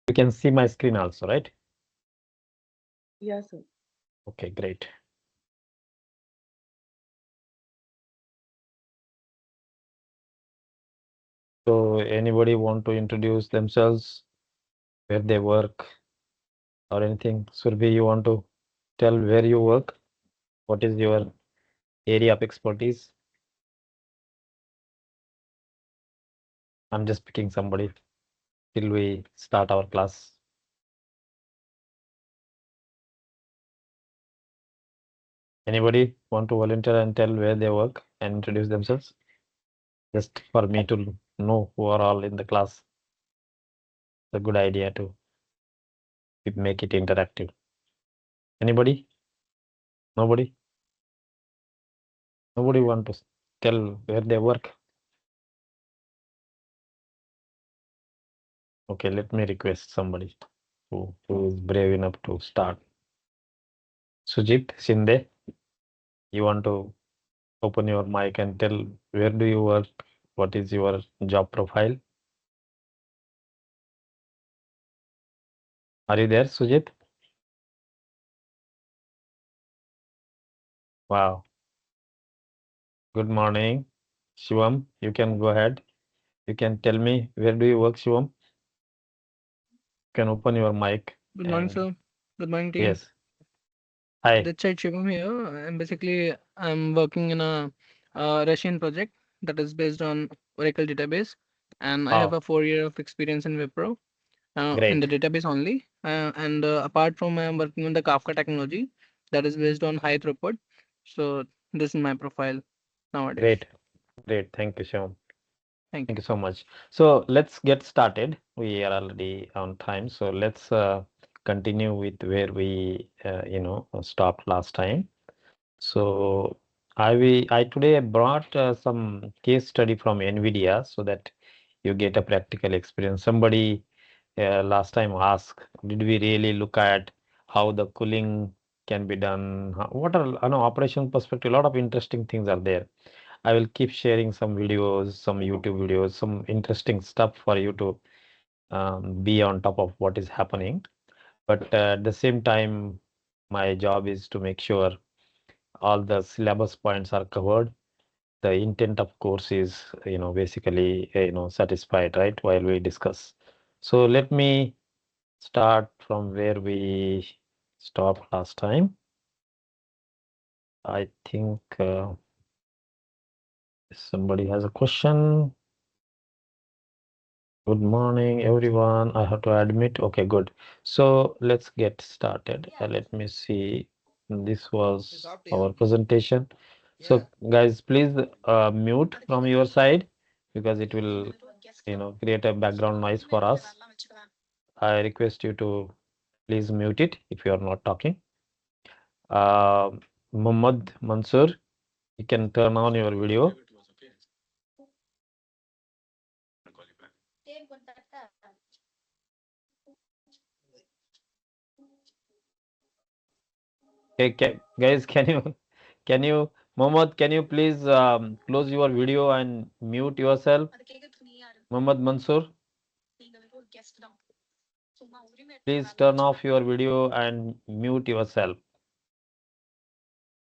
You can see my screen also, right? Yes, sir. Okay, great. So anybody want to introduce themselves, where they work or anything? Surbhi, you want to tell where you work? What is your area of expertise? I'm just picking somebody till we start our class. Anybody want to volunteer and tell where they work and introduce themselves? Just for me to know who are all in the class. It's a good idea to make it interactive. Anybody? Nobody? Nobody want to tell where they work? Okay, let me request somebody who is brave enough to start. Sujit Shinde, you want to open your mic and tell where do you work? What is your job profile? Are you there, Sujit? Wow. Good morning. Shivam, you can go ahead. You can tell me where do you work, Shivam? You can open your mic Good morning, and sir. Good morning, team. yes. Hi. This side Shivam here. And basically, I'm working in a Russian project that is based on Oracle database, and I have Wow. a 4 year of experience in Wipro in the Great. database only. And apart from I'm working on the Kafka technology that is based on high throughput. So this is my profile nowadays. Great. Great. Thank you, Shivam. Thank Thank you. you so much. So let's get started. We are already on time. So let's continue with where we stopped last time. So I today brought some case study from NVIDIA so that you get a practical experience. Somebody last time asked, did we really look at how the cooling can be done? What are, operation perspective? A lot of interesting things are there. I will keep sharing some videos, some YouTube videos, some interesting stuff for you to be on top of what is happening. But at the same time, my job is to make sure all the syllabus points are covered. The intent of course is, basically, satisfied, right? While we discuss. So let me start from where we stopped last time. I think somebody has a question. Good morning, everyone. I have to admit. Okay, good. So let's get started. Let me see. This was our presentation. So guys, please mute from your side because it will, create a background noise for us. I request you to please mute it if you are not talking. Uh, Muhammad Mansur, you can turn on your video. Okay, guys, can you, Mohammed, can you please close your video and mute yourself? Mohammed Mansoor, please turn off your video and mute yourself.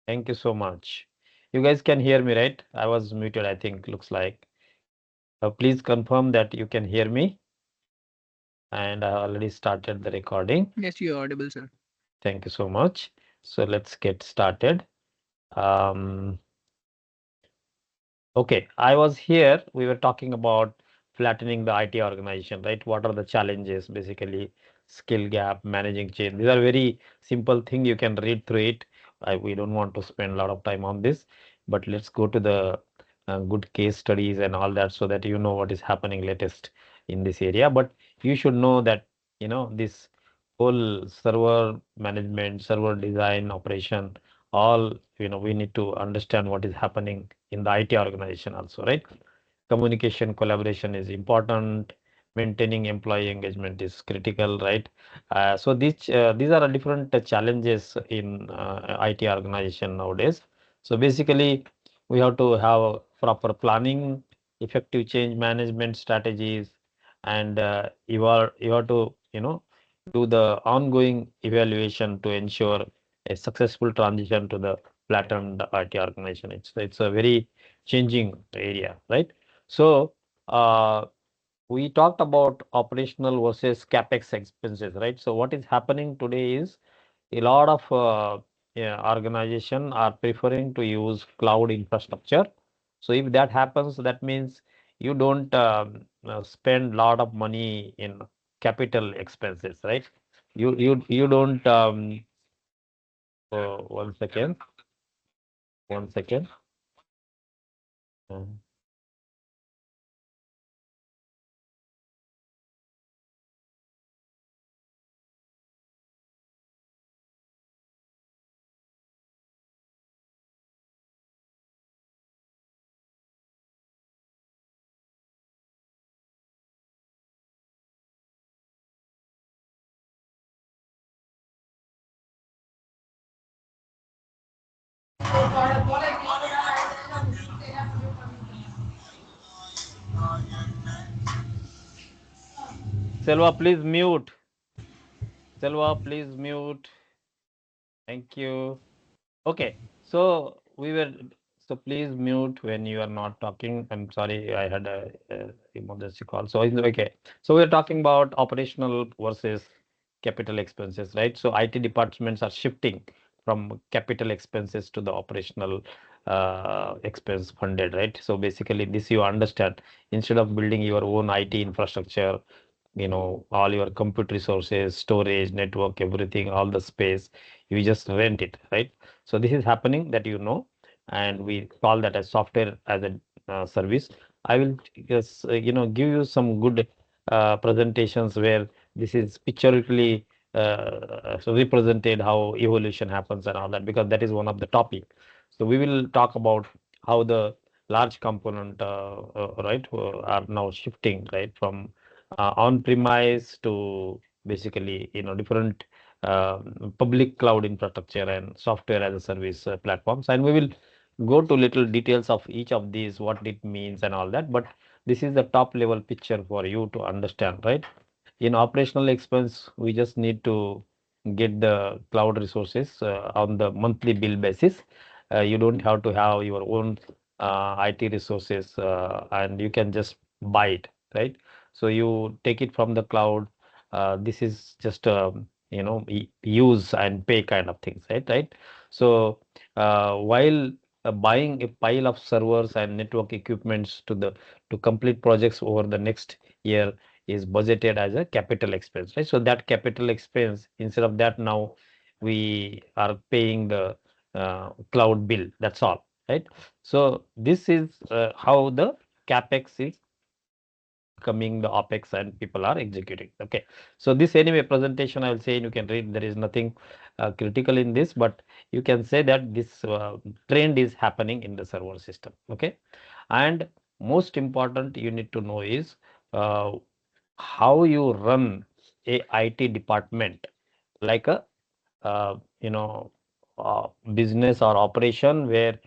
Thank you so much. You guys can hear me, right? I was muted, I think, looks like. Please confirm that you can hear me. And I already started the recording. Yes, you are audible, sir. Thank you so much. So let's get started. Um, Okay, I was here. We were talking about flattening the IT organization, right? What are the challenges, basically, skill gap, managing change. These are very simple thing. You can read through it. We don't want to spend a lot of time on this, but let's go to the good case studies and all that so that you know what is happening latest in this area. But you should know that, this whole server management, server design, operation, all, we need to understand what is happening in the IT organization also, right? Communication, collaboration is important. Maintaining employee engagement is critical, right? So these are different challenges in IT organization nowadays. So basically, we have to have proper planning, effective change management strategies, and you have to do the ongoing evaluation to ensure a successful transition to the flattened IT organization. It's a very changing area, right? So we talked about operational versus capex expenses, right? So what is happening today is a lot of yeah, organization are preferring to use cloud infrastructure. So if that happens, that means you don't spend lot of money in capital expenses, right? You don't one second, one second. Um, Selva, please mute. Selva, please mute. Thank you. Okay, so so please mute when you are not talking. I'm sorry, I had a emergency call. So it's okay. So we're talking about operational versus capital expenses, right? So IT departments are shifting from capital expenses to the operational expense funded, right? So basically, this you understand. Instead of building your own IT infrastructure, all your compute resources, storage, network, everything, all the space, you just rent it, right? So this is happening that and we call that as software as a service. I will just give you some good presentations where this is pictorially so represented how evolution happens and all that, because that is one of the topic. So we will talk about how the large component right are now shifting right from on-premise to basically different public cloud infrastructure and software as a service platforms, and we will go to little details of each of these, what it means and all that. But this is the top level picture for you to understand, right? In operational expense, we just need to get the cloud resources on the monthly bill basis. You don't have to have your own IT resources, and you can just buy it, right? So you take it from the cloud. This is just use and pay kind of things, right? So while buying a pile of servers and network equipments to complete projects over the next year is budgeted as a capital expense, right? So that capital expense, instead of that, now we are paying the cloud bill. That's all, right? So this is how the capex is coming, the OPEX, and people are executing. Okay. So this anyway presentation I will say you can read. There is nothing critical in this, but you can say that this trend is happening in the server system. Okay. And most important you need to know is uh, how you run a IT department like a uh, you know business or operation, where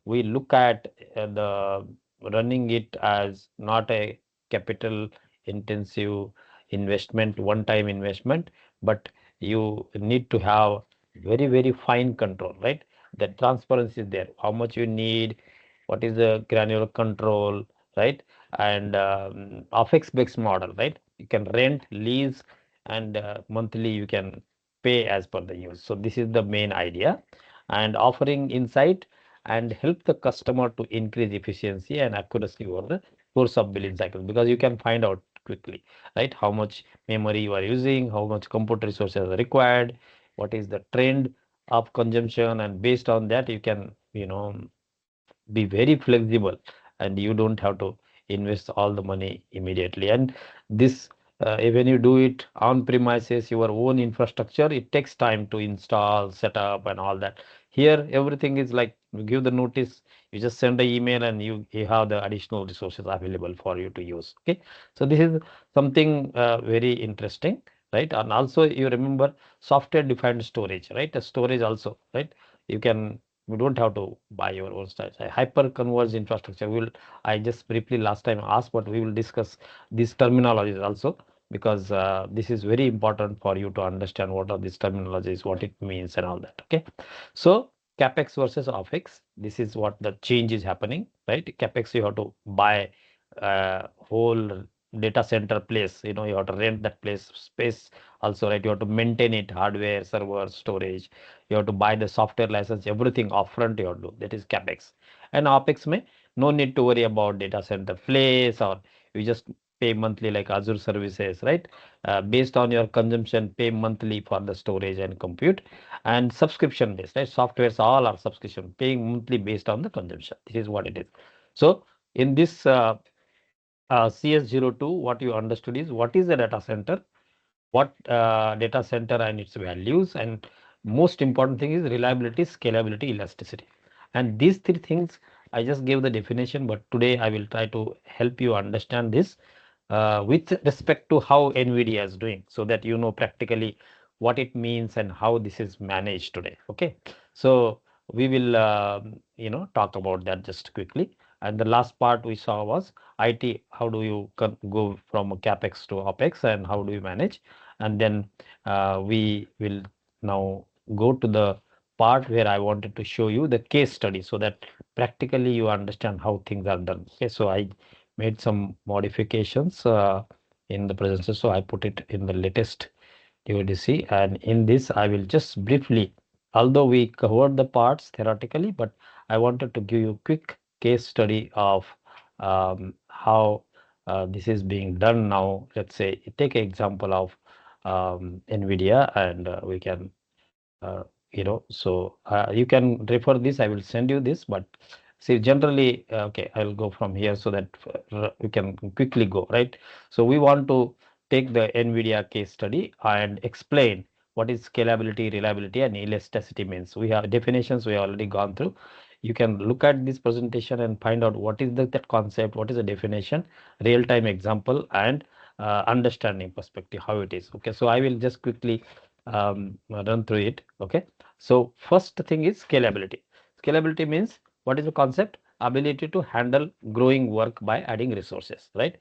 we look at the running it as not a capital intensive investment, one time investment, but you need to have very fine control, right? The transparency is there, how much you need, what is the granular control, right? And OpEx based model, right? You can rent, lease, and monthly you can pay as per the use. So this is the main idea, and offering insight and help the customer to increase efficiency and accuracy over the course of billing cycle, because you can find out quickly, right? How much memory you are using, how much compute resources are required, what is the trend of consumption, and based on that you can be very flexible, and you don't have to invest all the money immediately. And this when you do it on premises, your own infrastructure, it takes time to install, set up, and all that. Here everything is like you give the notice, you just send the email, and you have the additional resources available for you to use. Okay, so this is something very interesting, right? And also you remember software defined storage, right? The storage also, right? You don't have to buy your own storage. Hyper converged infrastructure. I just briefly last time asked, but we will discuss these terminologies also. because this is very important for you to understand what are these terminologies, what it means and all that. Okay. So CapEx versus OpEx, this is what the change is happening, right? CapEx, you have to buy whole data center place, you have to rent that place space also, right? You have to maintain it, hardware, server, storage. You have to buy the software license, everything upfront you have to do. That is CapEx. And OpEx may no need to worry about data center place, or you just pay monthly like Azure services, right? Based on your consumption, pay monthly for the storage and compute, and subscription based, right? Softwares all are subscription, paying monthly based on the consumption. This is what it is. So in this CS02, what you understood is what is the data center, what data center and its values, and most important thing is reliability, scalability, elasticity. And these three things I just gave the definition, but today I will try to help you understand this with respect to how NVIDIA is doing, so that you know practically what it means and how this is managed today. Okay, so we will talk about that just quickly. And the last part we saw was IT. How do you go from capex to opex, and how do you manage? And then we will now go to the part where I wanted to show you the case study, so that practically you understand how things are done. Okay, so I made some modifications in the presentation, so I put it in the latest UDC. And in this I will just briefly, although we covered the parts theoretically, but I wanted to give you a quick case study of how this is being done now. Let's say take an example of NVIDIA, and we can so you can refer this. I will send you this, but see generally, okay, I'll go from here so that we can quickly go, right? So we want to take the NVIDIA case study and explain what is scalability, reliability, and elasticity means. We have definitions we have already gone through. You can look at this presentation and find out what is that concept, what is the definition, real-time example, and understanding perspective, how it is. Okay, so I will just quickly run through it. Okay, so first thing is scalability. Scalability means, what is the concept? Ability to handle growing work by adding resources, right?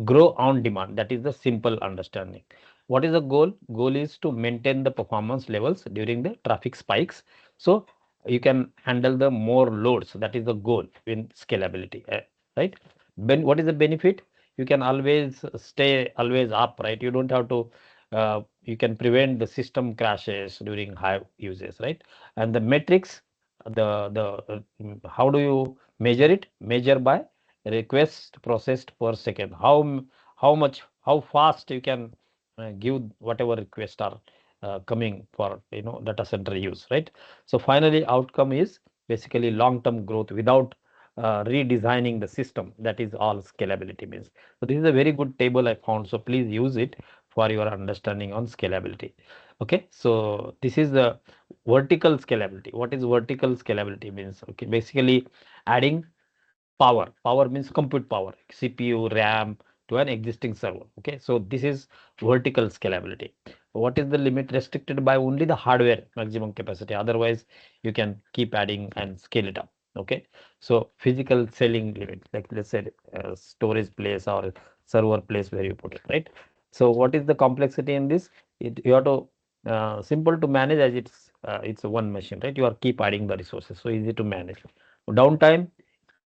Grow on demand. That is the simple understanding. What is the goal? Goal is to maintain the performance levels during the traffic spikes. So you can handle the more loads. That is the goal in scalability, right? What is the benefit? You can always stay always up, right? You don't have to you can prevent the system crashes during high uses, right? And the metrics, how do you measure it? Measure by request processed per second. How fast you can give whatever requests are coming for data center use, right? So finally, outcome is basically long-term growth without redesigning the system. That is all scalability means. So this is a very good table I found. So please use it for your understanding on scalability. Okay, so this is the vertical scalability. What is vertical scalability means? Okay, basically adding power. Power means compute power, CPU, RAM to an existing server. Okay, so this is vertical scalability. What is the limit? Restricted by only the hardware maximum capacity. Otherwise, you can keep adding and scale it up. Okay, so physical ceiling limit, like let's say storage place or server place where you put it, right? So what is the complexity in this? You have to simple to manage, as it's one machine, right? You are keep adding the resources, so easy to manage. Downtime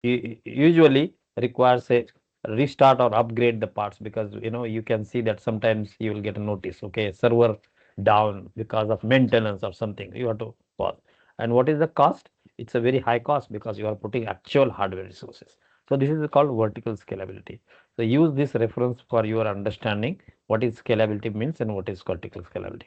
usually requires a restart or upgrade the parts, because you can see that sometimes you will get a notice, okay, server down because of maintenance or something, you have to pause. And what is the cost? It's a very high cost because you are putting actual hardware resources. So this is called vertical scalability. So use this reference for your understanding what is scalability means and what is vertical scalability.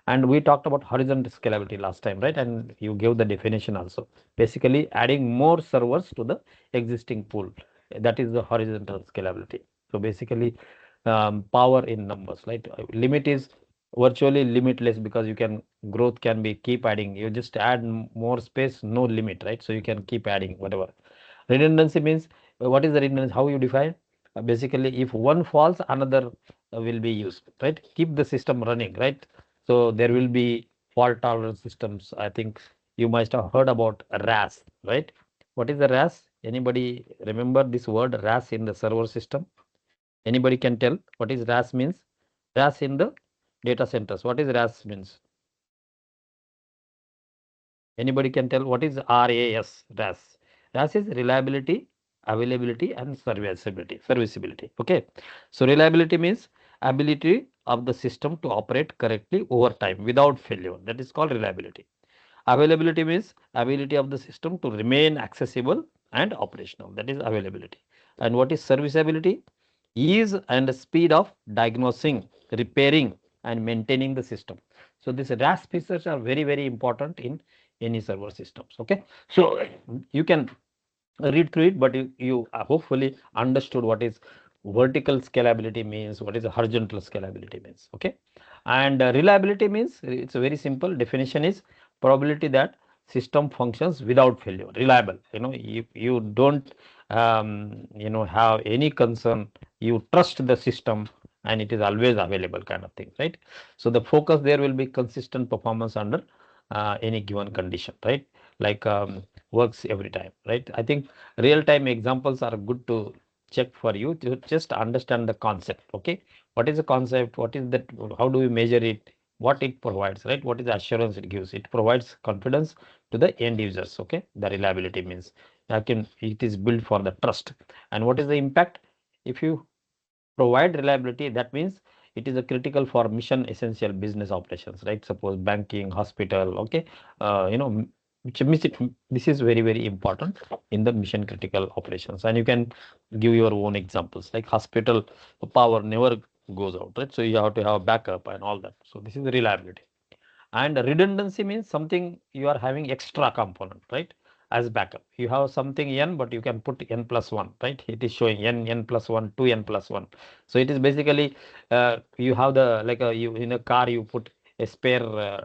And we talked about horizontal scalability last time, right? And you gave the definition also. Basically, adding more servers to the existing pool. That is the horizontal scalability. So basically, power in numbers, right? Limit is virtually limitless, because you can growth can be keep adding. You just add more space, no limit, right? So you can keep adding whatever. Redundancy means, what is the redundancy? How you define? Basically, if one falls, another will be used, right? Keep the system running, right? So there will be fault tolerance systems. I think you must have heard about RAS, right? What is the RAS? Anybody remember this word RAS in the server system? Anybody can tell what is RAS means? RAS in the data centers. What is RAS means? Anybody can tell what is RAS? RAS. RAS is reliability, availability, and serviceability. Okay. So reliability means ability of the system to operate correctly over time without failure. That is called reliability. Availability means ability of the system to remain accessible and operational. That is availability. And what is serviceability? Ease and speed of diagnosing, repairing, and maintaining the system. So these RAS features are very important in any server systems. Okay. So you can read through it, but you hopefully understood what is vertical scalability means, what is horizontal scalability means. Okay. And reliability means, it's a very simple definition, is probability that system functions without failure. Reliable, you don't have any concern, you trust the system and it is always available, kind of thing, right? So the focus there will be consistent performance under any given condition, right? Like works every time, right? I think real time examples are good to check for you to just understand the concept. Okay, what is the concept, what is that, how do we measure it, what it provides, right? What is the assurance it gives? It provides confidence to the end users. Okay, the reliability means it is built for the trust. And what is the impact? If you provide reliability, that means it is a critical for mission essential business operations, right? Suppose banking, hospital. Okay, which means this is very important in the mission critical operations. And you can give your own examples, like hospital power never goes out, right? So you have to have backup and all that. So this is the reliability. And redundancy means something you are having extra component, right? As backup, you have something n, but you can put n plus 1, right? It is showing n plus 1, 2n plus 1. So it is basically you have the, like you in a car you put a spare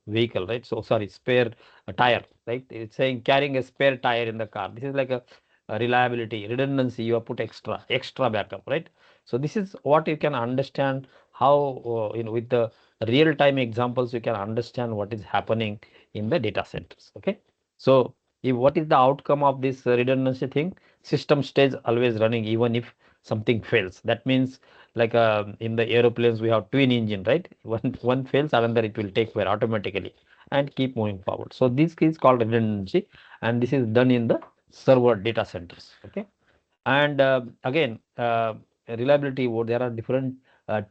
vehicle, right? So sorry, spare tire, right? It's saying carrying a spare tire in the car. This is like a reliability, redundancy. You have put extra backup, right? So this is what you can understand how with the real time examples you can understand what is happening in the data centers. Okay, so what is the outcome of this redundancy thing? System stays always running even if something fails. That means, like in the aeroplanes we have twin engine, right? One fails, another it will take care automatically and keep moving forward. So this is called redundancy, and this is done in the server data centers. Okay, and again reliability, there are different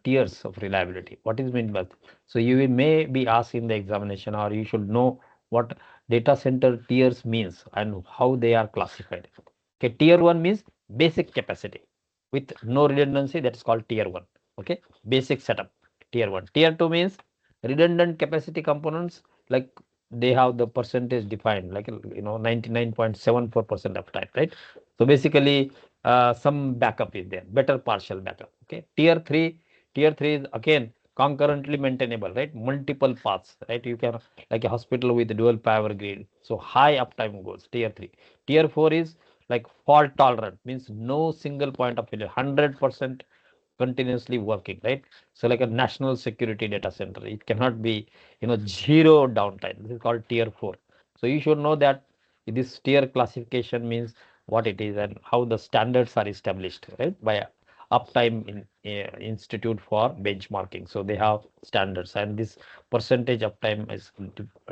tiers of reliability. What is meant by that? So you may be asked in the examination, or you should know what data center tiers means and how they are classified. Okay, tier 1 means basic capacity with no redundancy, that is called tier 1. Okay, basic setup, tier 1. Tier 2 means redundant capacity components, like they have the percentage defined, like 99.74% of time, right? So basically some backup is there, better partial backup. Okay, tier 3 is again concurrently maintainable, right? Multiple paths, right? You can, like a hospital with dual power grid, so high uptime goes tier 3. Tier 4 is like fault tolerant, means no single point of failure, 100% continuously working, right? So like a national security data center, it cannot be zero downtime. This is called tier 4. So you should know that this tier classification means what it is and how the standards are established, right? By uptime institute for benchmarking. So they have standards, and this percentage uptime is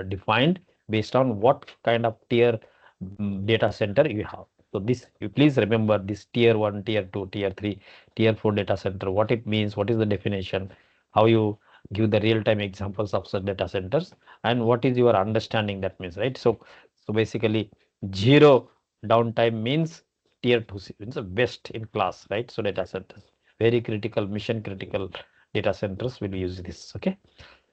defined based on what kind of tier data center you have. So this, you please remember this tier 1, tier 2, tier 3, tier 4 data center, what it means, what is the definition, how you give the real time examples of such data centers, and what is your understanding that means, right? So basically zero downtime means tier 2 means the best in class, right? So data centers, very critical, mission critical data centers will use this. Okay,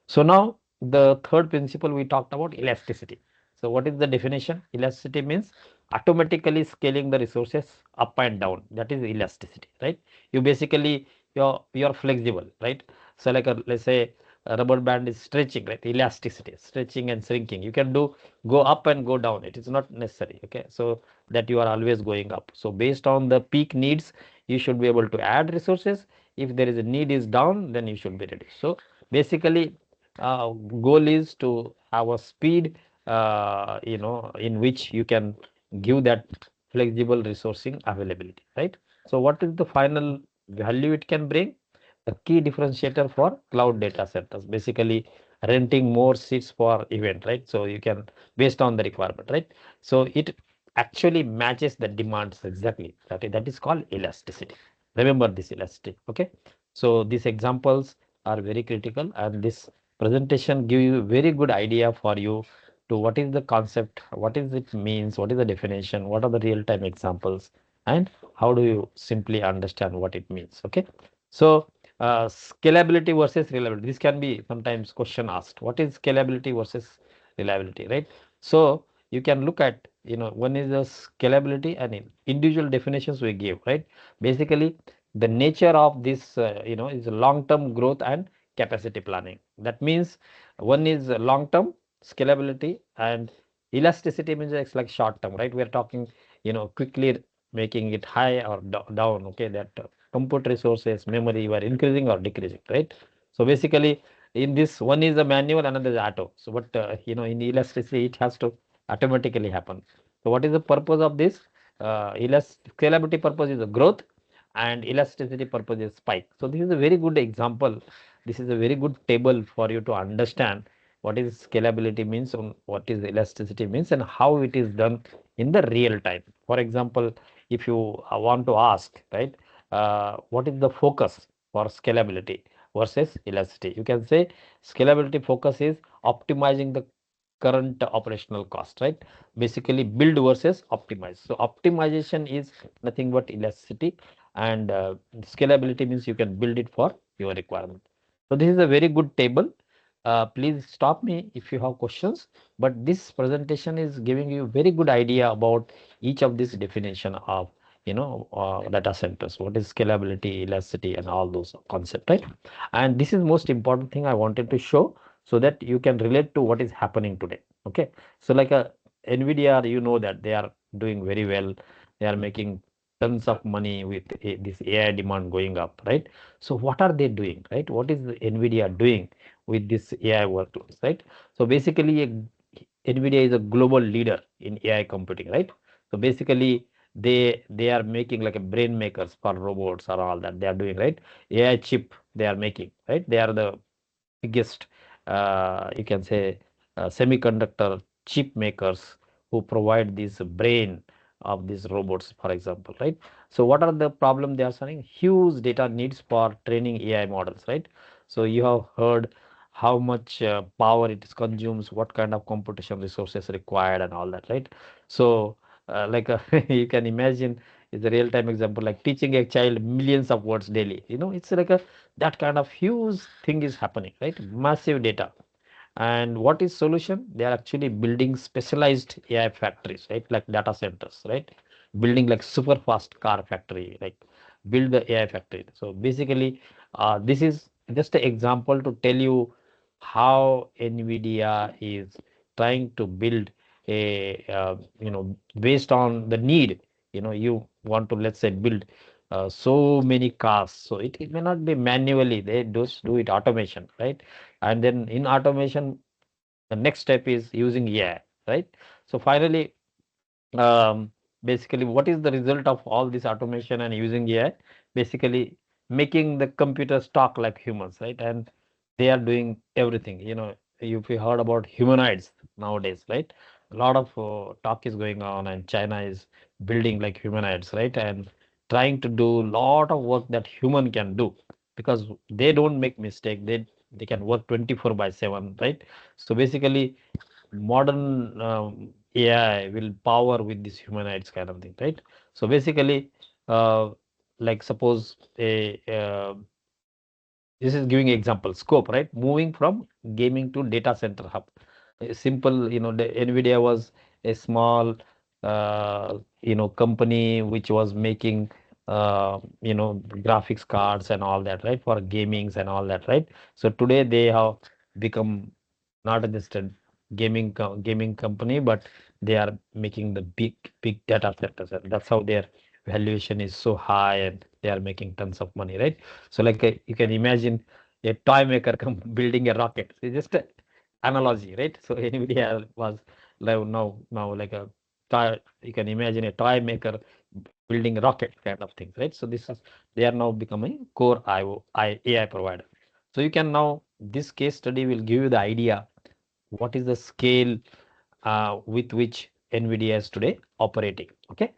so now the third principle we talked about, elasticity. So what is the definition? Elasticity means automatically scaling the resources up and down. That is elasticity, right? You basically, you're flexible, right? So like let's say a rubber band is stretching, right? Elasticity, stretching and shrinking. You can go up and go down. It is not necessary. Okay, so that you are always going up. So based on the peak needs, you should be able to add resources. If there is a need is down, then you should be ready. So basically goal is to have a speed in which you can give that flexible resourcing availability, right? So what is the final value it can bring, a key differentiator for cloud data centers, basically renting more seats for event, right? So you can, based on the requirement, right? So it actually matches the demands exactly. That is called elasticity. Remember this elasticity, okay? So these examples are very critical, and this presentation give you very good idea for you to what is the concept, what is it means, what is the definition, what are the real-time examples, and how do you simply understand what it means, okay? So scalability versus reliability, this can be sometimes question asked. What is scalability versus reliability, right? So you can look at, one is the scalability and individual definitions we give, right? Basically, the nature of this, is long-term growth and capacity planning. That means one is long-term scalability, and elasticity means it's like short-term, right? We are talking, quickly making it high or down, okay? That compute resources, memory were increasing or decreasing, right? So basically, in this one is a manual, another is auto. So, but in elasticity, it has to automatically happen. So, what is the purpose of this? Scalability purpose is the growth, and elasticity purpose is spike. So, this is a very good example. This is a very good table for you to understand what is scalability means and what is elasticity means and how it is done in the real time. For example, if you want to ask, right, what is the focus for scalability versus elasticity? You can say scalability focus is optimizing the current operational cost, right? Basically build versus optimize. So optimization is nothing but elasticity, and scalability means you can build it for your requirement. So this is a very good table. Please stop me if you have questions, but this presentation is giving you very good idea about each of these definition of data centers, what is scalability, elasticity, and all those concepts, right? And this is most important thing I wanted to show, so that you can relate to what is happening today, okay? So like a Nvidia, that they are doing very well. They are making tons of money with this AI demand going up, right? So what are they doing, right? What is Nvidia doing with this AI workloads, right? So basically, Nvidia is a global leader in AI computing, right? So basically, they are making like a brain makers for robots or all that they are doing, right? AI chip they are making, right? They are the biggest, you can say, semiconductor chip makers who provide this brain of these robots, for example, right? So what are the problem they are solving? Huge data needs for training AI models, right? So you have heard how much power it consumes, what kind of computation resources required and all that, right? So like you can imagine, is a real-time example, like teaching a child millions of words daily. It's like that kind of huge thing is happening, right? Massive data. And what is solution? They are actually building specialized AI factories, right? Like data centers, right? Building like super fast car factory, like build the AI factory. So basically, this is just an example to tell you how NVIDIA is trying to build a, based on the need. You want to, let's say, build so many cars. So it may not be manually, they just do it automation, right? And then in automation, the next step is using AI, right? So finally, um, basically, what is the result of all this automation and using AI? Basically, making the computers talk like humans, right? And they are doing everything. If you heard about humanoids nowadays, right? A lot of talk is going on, and China is building like humanoids, right? And trying to do a lot of work that human can do, because they don't make mistake. They can work 24/7, right? So basically, modern AI will power with this humanoids kind of thing, right? So basically, like suppose this is giving example scope, right? Moving from gaming to data center hub. A simple, the NVIDIA was a small, company which was making, graphics cards and all that, right? For gamings and all that, right? So today they have become not just a gaming company, but they are making the big data centers, and that's how their valuation is so high, and they are making tons of money, right? So like you can imagine a toy maker building a rocket. It's just an analogy, right? So Nvidia was now like a toy. You can imagine a toy maker building rocket kind of things, right? So they are now becoming core AI provider. So you can now, this case study will give you the idea what is the scale with which NVIDIA is today operating. Okay.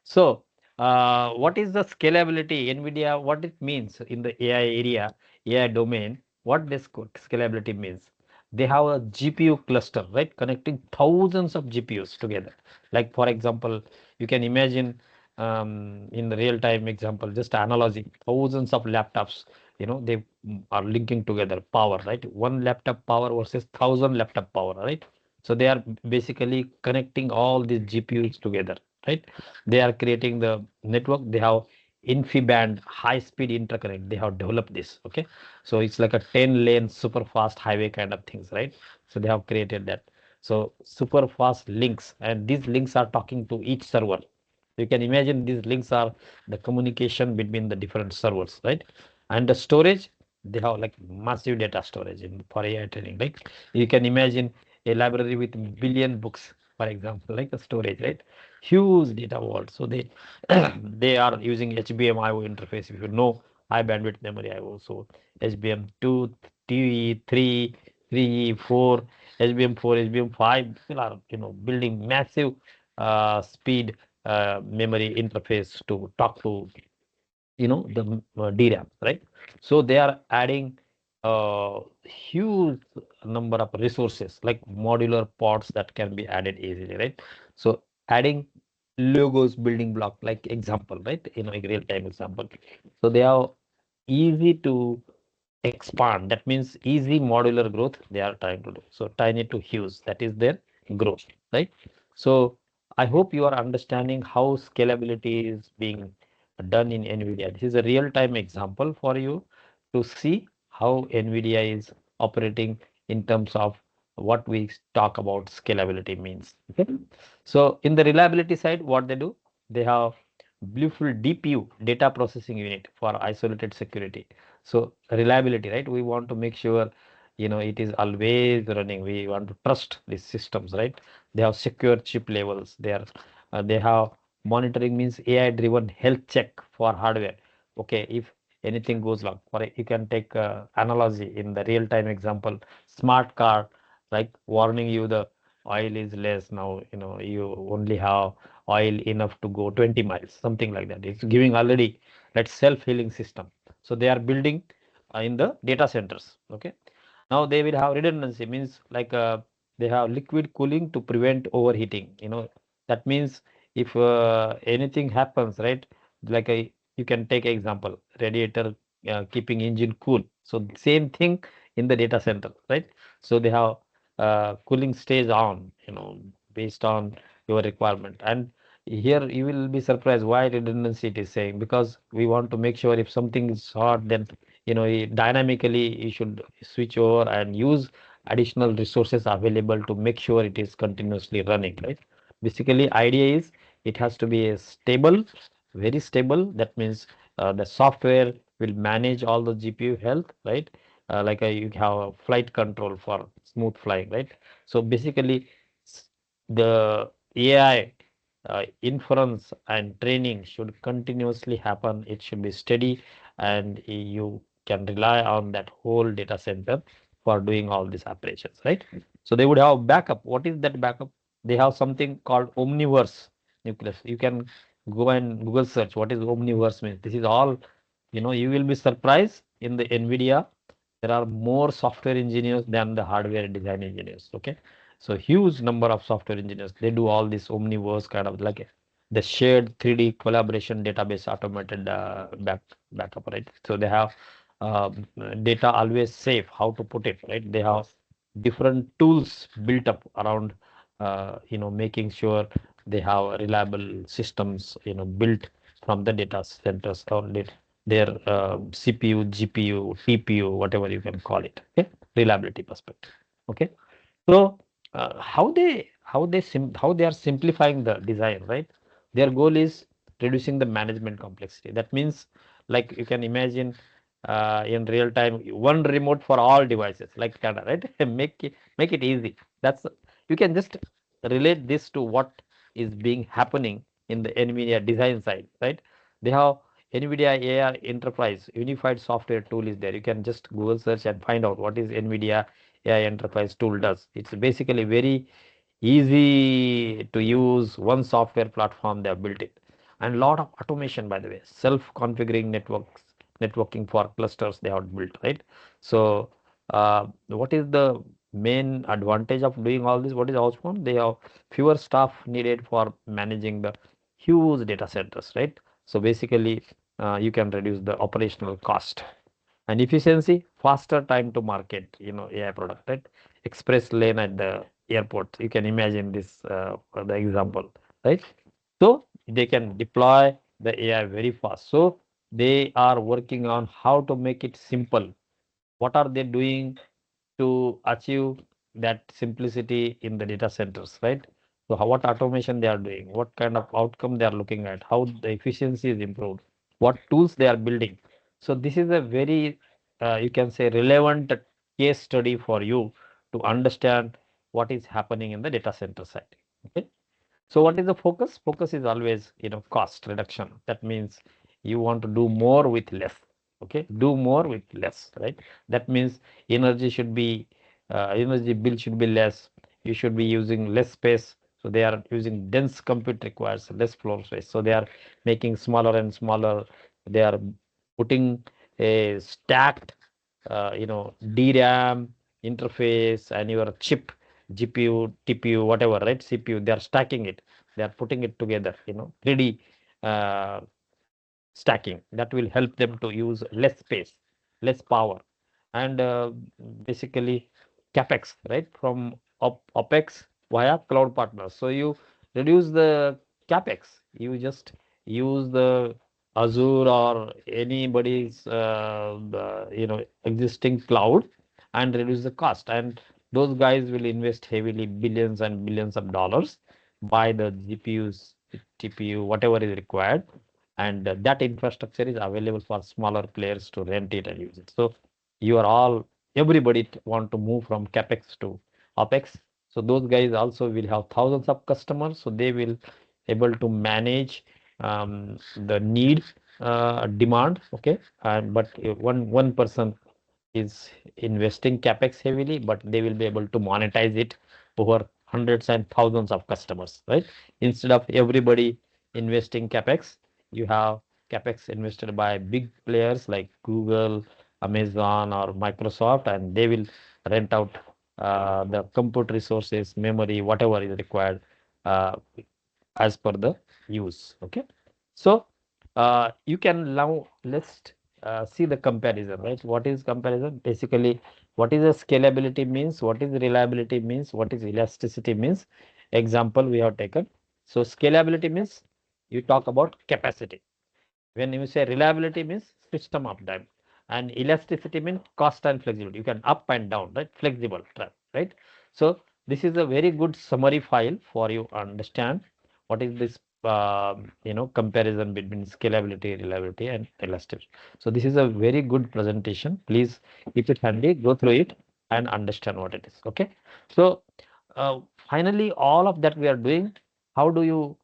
So what is the scalability NVIDIA, what it means in the AI area, AI domain, what this scalability means? They have a GPU cluster, right? Connecting thousands of GPUs together. Like for example, you can imagine in the real time example, just analogy, thousands of laptops, they are linking together power, right? One laptop power versus 1,000 laptop power, right? So they are basically connecting all these GPUs together, right? They are creating the network. They have InfiniBand high speed interconnect. They have developed this. Okay. So it's like a 10-lane super fast highway kind of things, right? So they have created that. So super fast links, and these links are talking to each server. You can imagine these links are the communication between the different servers, right? And the storage, they have like massive data storage for AI training. Like you can imagine a library with billion books, for example, like a storage, right? Huge data vault. So they they are using HBM IO interface. If you know high bandwidth memory IO, so HBM 2, 3, 3, 4, HBM 4, HBM 5, people are building massive speed memory interface to talk to the DRAM, right? So they are adding a huge number of resources like modular pods that can be added easily, right? So adding logos building block like example, right? A real time example. So they are easy to expand. That means easy modular growth they are trying to do. So tiny to huge, that is their growth, right? So I hope you are understanding how scalability is being done in NVIDIA. This is a real-time example for you to see how NVIDIA is operating in terms of what we talk about scalability means. Okay. So in the reliability side, what they do, they have Bluefield DPU, data processing unit for isolated security. So reliability, right? We want to make sure, it is always running. We want to trust these systems, right? They have secure chip levels. They have monitoring means AI driven health check for hardware. Okay, if anything goes wrong, you can take analogy in the real time example, smart car, like warning you the oil is less now, you only have oil enough to go 20 miles, something like that. It's giving already that self-healing system. So they are building in the data centers. Okay. Now they will have redundancy, means like they have liquid cooling to prevent overheating. That means if anything happens, right? Like you can take example, radiator keeping engine cool. So same thing in the data center, right? So they have cooling stays on, based on your requirement. And here you will be surprised why redundancy it is saying, because we want to make sure if something is hot, then dynamically you should switch over and use additional resources available to make sure it is continuously running, right? Basically idea is it has to be a stable, very stable. That means the software will manage all the GPU health, right? Like you have a flight control for smooth flying, right? So basically the AI inference and training should continuously happen. It should be steady, and you can rely on that whole data center for doing all these operations, right? So they would have backup. What is that backup? They have something called Omniverse nucleus. You can go and Google search what is Omniverse means. This is all, you will be surprised in the NVIDIA. There are more software engineers than the hardware design engineers. Okay. So huge number of software engineers. They do all this Omniverse kind of like the shared 3D collaboration database automated backup, right? So they have data always safe, how to put it, right? They have different tools built up around, making sure they have reliable systems, built from the data centers or their CPU, GPU, TPU, whatever you can call it. Okay, reliability perspective. Okay, so how they are simplifying the design, right? Their goal is reducing the management complexity. That means, like you can imagine, in real time, one remote for all devices, like kind of, right? Make it easy. That's, you can just relate this to what is being happening in the NVIDIA design side, right? They have NVIDIA AI Enterprise Unified Software Tool is there. You can just Google search and find out what is NVIDIA AI Enterprise tool does. It's basically very easy to use one software platform. They have built it, and lot of automation, by the way, self-configuring networking for clusters they have built, right? So what is the main advantage of doing all this? What is outcome? They have fewer staff needed for managing the huge data centers, right? So basically you can reduce the operational cost and efficiency, faster time to market, AI product, right? Express lane at the airport. You can imagine this the example, right? So they can deploy the AI very fast. So they are working on how to make it simple. What are they doing to achieve that simplicity in the data centers, right? So what automation they are doing, what kind of outcome they are looking at, how the efficiency is improved, what tools they are building. So this is a very, you can say, relevant case study for you to understand what is happening in the data center side. Okay. So what is the focus? Focus is always, cost reduction. That means you want to do more with less. Okay, do more with less, right? That means energy bill should be less. You should be using less space. So they are using dense compute requires less floor space. So they are making smaller and smaller. They are putting a stacked, DRAM interface and your chip GPU, TPU, whatever, right? CPU, they are stacking it. They are putting it together, 3D uh, stacking. That will help them to use less space, less power, and basically CapEx, right? From OpEx via cloud partners. So you reduce the CapEx. You just use the Azure or anybody's, existing cloud and reduce the cost. And those guys will invest heavily billions and billions of dollars, buy the GPUs, TPU, whatever is required, and that infrastructure is available for smaller players to rent it and use it. So you are all everybody want to move from capex to opex. So those guys also will have thousands of customers, so they will able to manage the need demand. Okay, but one person is investing capex heavily, but they will be able to monetize it over hundreds and thousands of customers, right? Instead of everybody investing capex, you have capex invested by big players like Google, Amazon, or Microsoft, and they will rent out the compute resources, memory, whatever is required uh, as per the use. Okay, so you can now let's see the comparison, right? What is comparison? Basically, what is a scalability means, what is reliability means, what is elasticity means. Example we have taken. So scalability means you talk about capacity. When you say reliability means system uptime, and elasticity means cost and flexibility. You can up and down, right? Flexible, right? So this is a very good summary file for you understand what is this comparison between scalability, reliability, and elasticity. So this is a very good presentation. Please keep it handy, go through it, and understand what it is. Okay. So finally, all of that we are doing. How do you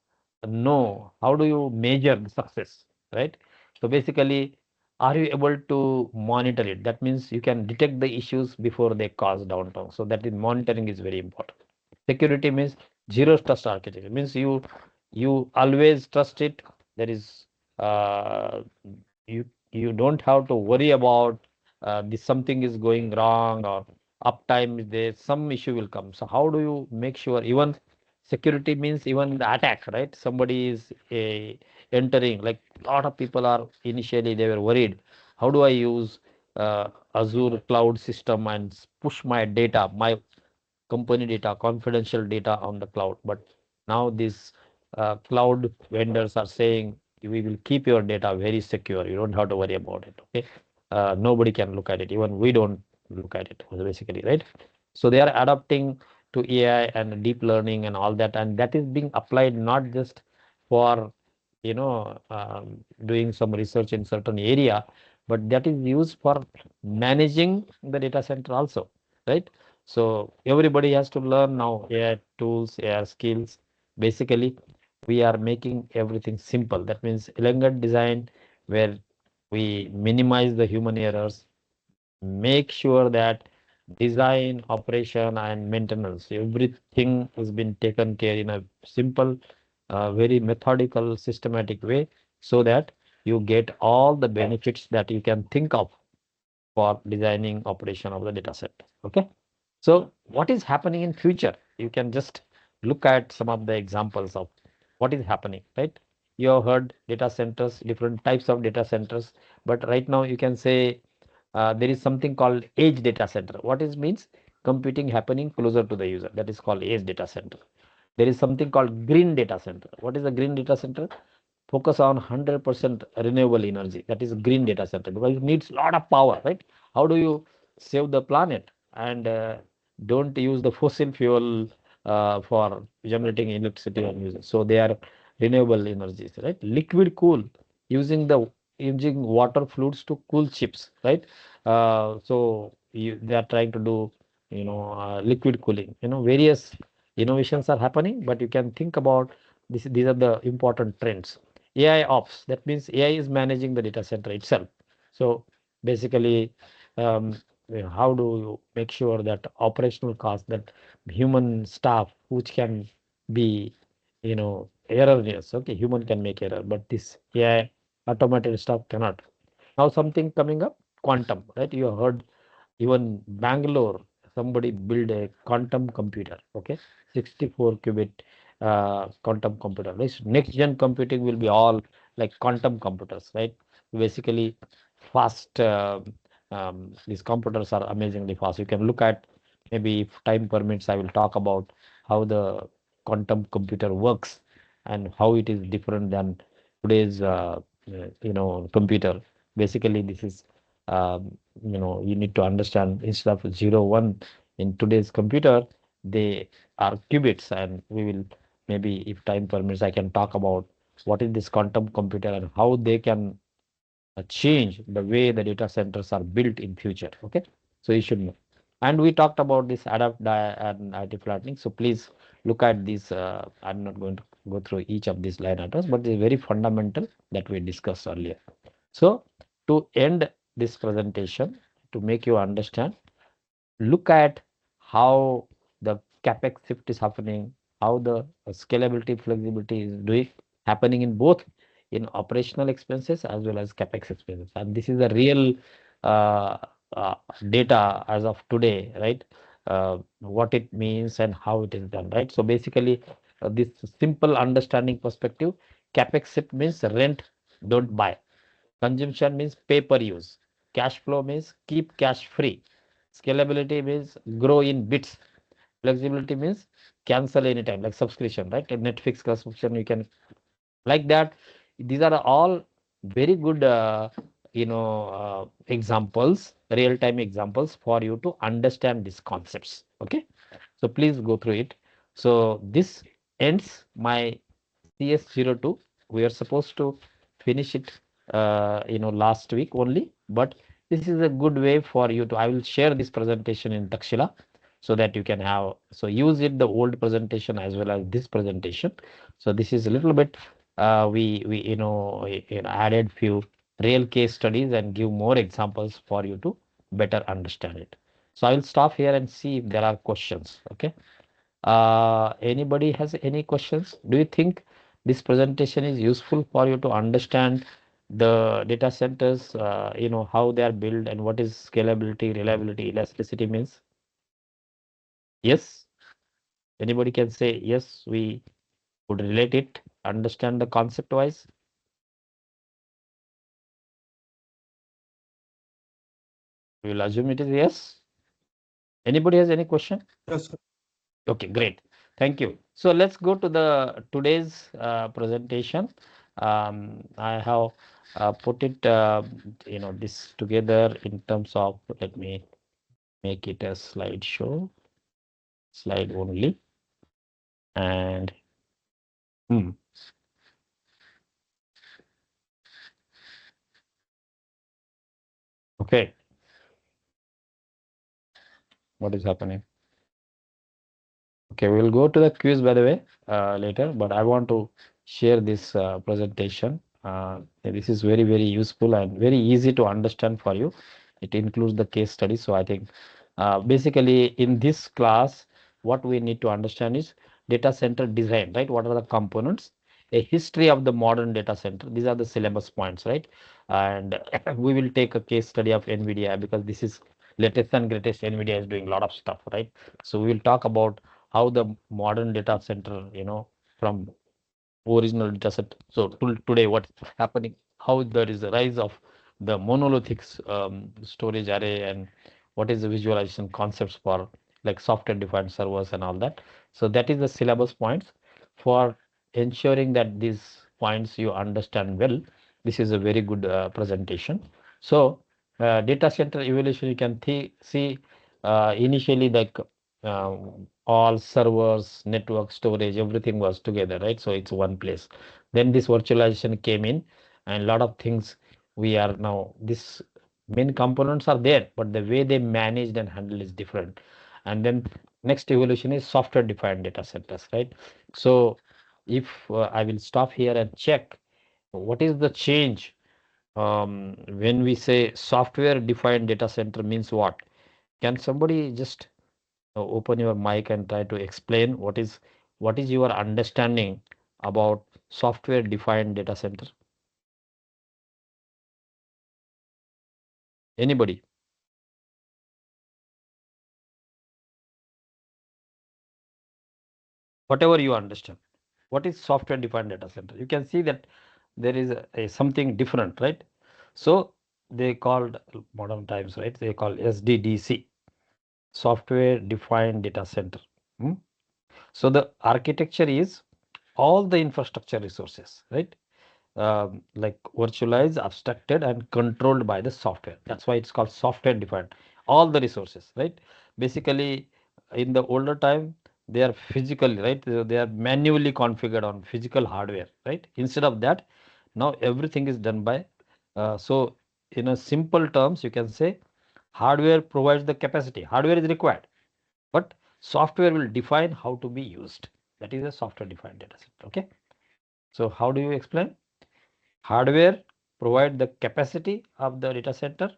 know? How do you measure the success? Right? So basically, are you able to monitor it? That means you can detect the issues before they cause downtime. So that is monitoring is very important. Security means zero trust architecture. It means you always trust it. There is you don't have to worry about this something is going wrong or uptime is there, some issue will come. So how do you make sure even security means even the attack, right? Somebody is entering, like a lot of people are initially they were worried. How do I use Azure cloud system and push my data, my company data, confidential data on the cloud? But now these cloud vendors are saying we will keep your data very secure. You don't have to worry about it. Okay, nobody can look at it. Even we don't look at it basically, right? So they are adapting to AI and deep learning and all that, and that is being applied not just for doing some research in certain area, but that is used for managing the data center also, right? So everybody has to learn now AI tools, AI skills. Basically, we are making everything simple. That means elegant design where we minimize the human errors, make sure that design, operation, and maintenance, everything has been taken care in a simple, very methodical, systematic way, so that you get all the benefits that you can think of for designing operation of the data set. Okay. So what is happening in future? You can just look at some of the examples of what is happening, right? You have heard data centers, different types of data centers, but right now you can say there is something called edge data center. What is means computing happening closer to the user. That is called edge data center. There is something called green data center. What is a green data center? Focus on 100% renewable energy. That is green data center because it needs a lot of power, right? How do you save the planet and don't use the fossil fuel for generating electricity and using? So they are renewable energies, right? Liquid cool using water fluids to cool chips, right? They are trying to do, liquid cooling. Various innovations are happening, but you can think about this. These are the important trends. AI ops. That means AI is managing the data center itself. So basically, um, how do you make sure that operational cost, that human staff, which can be, error, yes, okay, human can make error, but this AI automated stuff cannot. Now something coming up, quantum, right? You have heard even Bangalore, somebody build a quantum computer, okay, 64 qubit quantum computer. Next gen computing will be all like quantum computers, right? Basically, fast. These computers are amazingly fast. You can look at, maybe if time permits, I will talk about how the quantum computer works and how it is different than today's, computer. Basically, this is you need to understand, instead of 0 1 in today's computer, they are qubits, and we will, maybe if time permits, I can talk about what is this quantum computer and how they can change the way the data centers are built in future. Okay, so you should know. And we talked about this adapt and anti-flattening. So please look at this. I'm not going to go through each of these line items, but it's very fundamental that we discussed earlier. So to end this presentation, to make you understand, look at how the capex shift is happening, how the scalability, flexibility is doing happening in both in operational expenses as well as capex expenses. And this is the real uh, uh, data as of today, right? What it means and how it is done, right? So basically, this simple understanding perspective, capex shift means rent, don't buy. Consumption means pay per use. Cash flow means keep cash free. Scalability means grow in bits. Flexibility means cancel anytime, like subscription, right? A Netflix subscription, you can, like that. These are all very good, examples, real-time examples for you to understand these concepts. Okay, so please go through it. So this ends my CS02. We are supposed to finish it, last week only, but this is a good way for you to, I will share this presentation in Takshila so that you can have, so use it, the old presentation as well as this presentation. So this is a little bit, we added few real case studies and give more examples for you to better understand it. So I will stop here and see if there are questions. Okay. Anybody has any questions? Do you think this presentation is useful for you to understand the data centers, how they are built and what is scalability, reliability, elasticity means? Yes. Anybody can say yes, we would relate it, understand the concept wise. We will assume it is yes. Anybody has any question? Yes, sir. Okay, great. Thank you. So let's go to the today's presentation. I have put it, this together in terms of, let me make it a slideshow, slide only. And okay, what is happening? Okay, we'll go to the quiz, by the way, later, but I want to share this presentation. This is very, very useful and very easy to understand for you. It includes the case study. So I think basically in this class, what we need to understand is data center design, right? What are the components? A history of the modern data center. These are the syllabus points, right? And we will take a case study of NVIDIA because this is latest and greatest. NVIDIA is doing a lot of stuff, right? So we will talk about how the modern data center, from original data set. So today, what's happening? How there is a rise of the monolithic storage array, and what is the visualization concepts for like software-defined servers and all that. So that is the syllabus points. For ensuring that these points you understand well, this is a very good presentation. So data center evaluation, you can see initially like uh, all servers, network, storage, everything was together, right? So it's one place. Then this virtualization came in, and a lot of things we are now, this main components are there, but the way they managed and handled is different. And then next evolution is software defined data centers, right? So if I will stop here and check what is the change when we say software defined data center means what? Can somebody just open your mic and try to explain what is your understanding about software defined data center? Anybody? Whatever you understand. What is software defined data center? You can see that there is something different, right? So they called modern times, right? They call SDDC, software defined data center. Hmm? So the architecture is all the infrastructure resources, right? Like virtualized, abstracted, and controlled by the software. That's why it's called software defined. All the resources, right? Basically, in the older time, they are physically, right? They are manually configured on physical hardware, right? Instead of that, now everything is done by. So, in a simple terms, you can say hardware provides the capacity. Hardware is required, but software will define how to be used. That is a software defined data set. Okay. So, how do you explain? Hardware provide the capacity of the data center,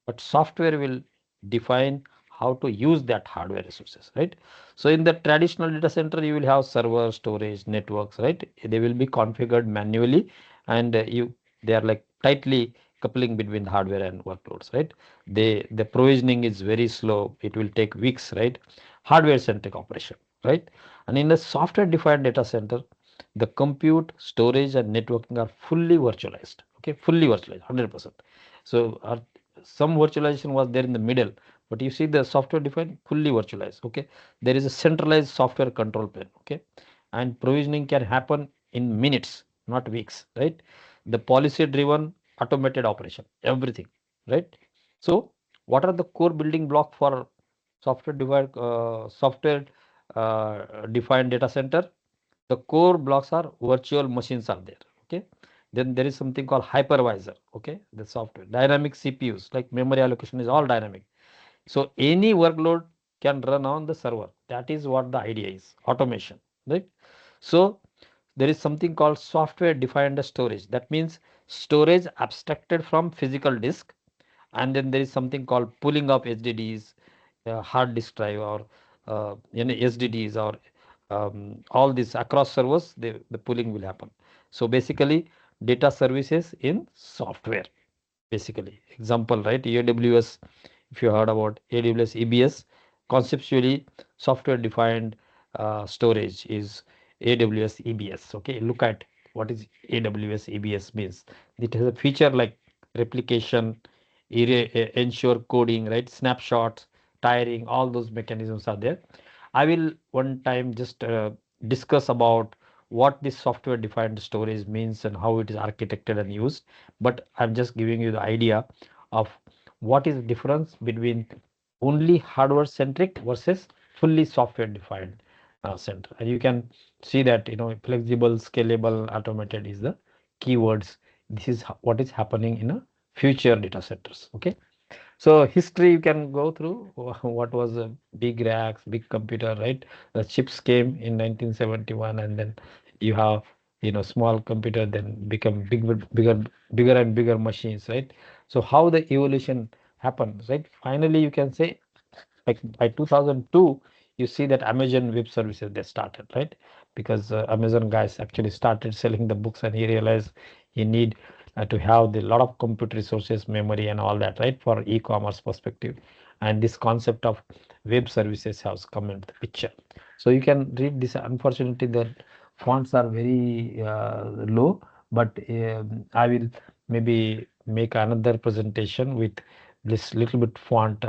but software will define how to use that hardware resources, right? So in the traditional data center, you will have server, storage, networks, right? They will be configured manually, and they are like tightly coupling between the hardware and workloads, right? The provisioning is very slow. It will take weeks, right? Hardware centric operation, right? And in the software defined data center, the compute, storage, and networking are fully virtualized. Okay, fully virtualized, 100%. So some virtualization was there in the middle, but you see the software defined, fully virtualized. Okay, there is a centralized software control plane. Okay, and provisioning can happen in minutes, not weeks. Right, the policy driven automated operation, everything. Right. So what are the core building block for software defined data center? The core blocks are virtual machines are there. Okay, then there is something called hypervisor. Okay, the software dynamic CPUs, like memory allocation is all dynamic, so any workload can run on the server. That is what the idea is, automation, right? So there is something called software defined storage. That means storage abstracted from physical disk, and then there is something called pooling of HDDs, hard disk drive, or SDDs, or all these across servers. The pooling will happen. So basically, data services in software. Basically, example, right? AWS. If you heard about AWS EBS, conceptually, software defined storage is AWS EBS. Okay, look at what is AWS EBS means. It has a feature like replication, ensure coding, right? Snapshots, tiering, all those mechanisms are there. I will one time just discuss about what this software defined storage means and how it is architected and used. But I'm just giving you the idea of what is the difference between only hardware centric versus fully software defined center. And you can see that, flexible, scalable, automated is the keywords. This is what is happening in a future data centers. Okay. So history you can go through. What was a big racks, big computer, right? The chips came in 1971, and then you have small computer, then become bigger and bigger machines, right? So how the evolution happens, right? Finally, you can say, like by 2002, you see that Amazon Web Services, they started, right? Because Amazon guys actually started selling the books, and he realized he need to have the lot of compute resources, memory, and all that, right, for e-commerce perspective. And this concept of web services has come into the picture. So you can read this. Unfortunately, the fonts are very low, but I will maybe make another presentation with this little bit font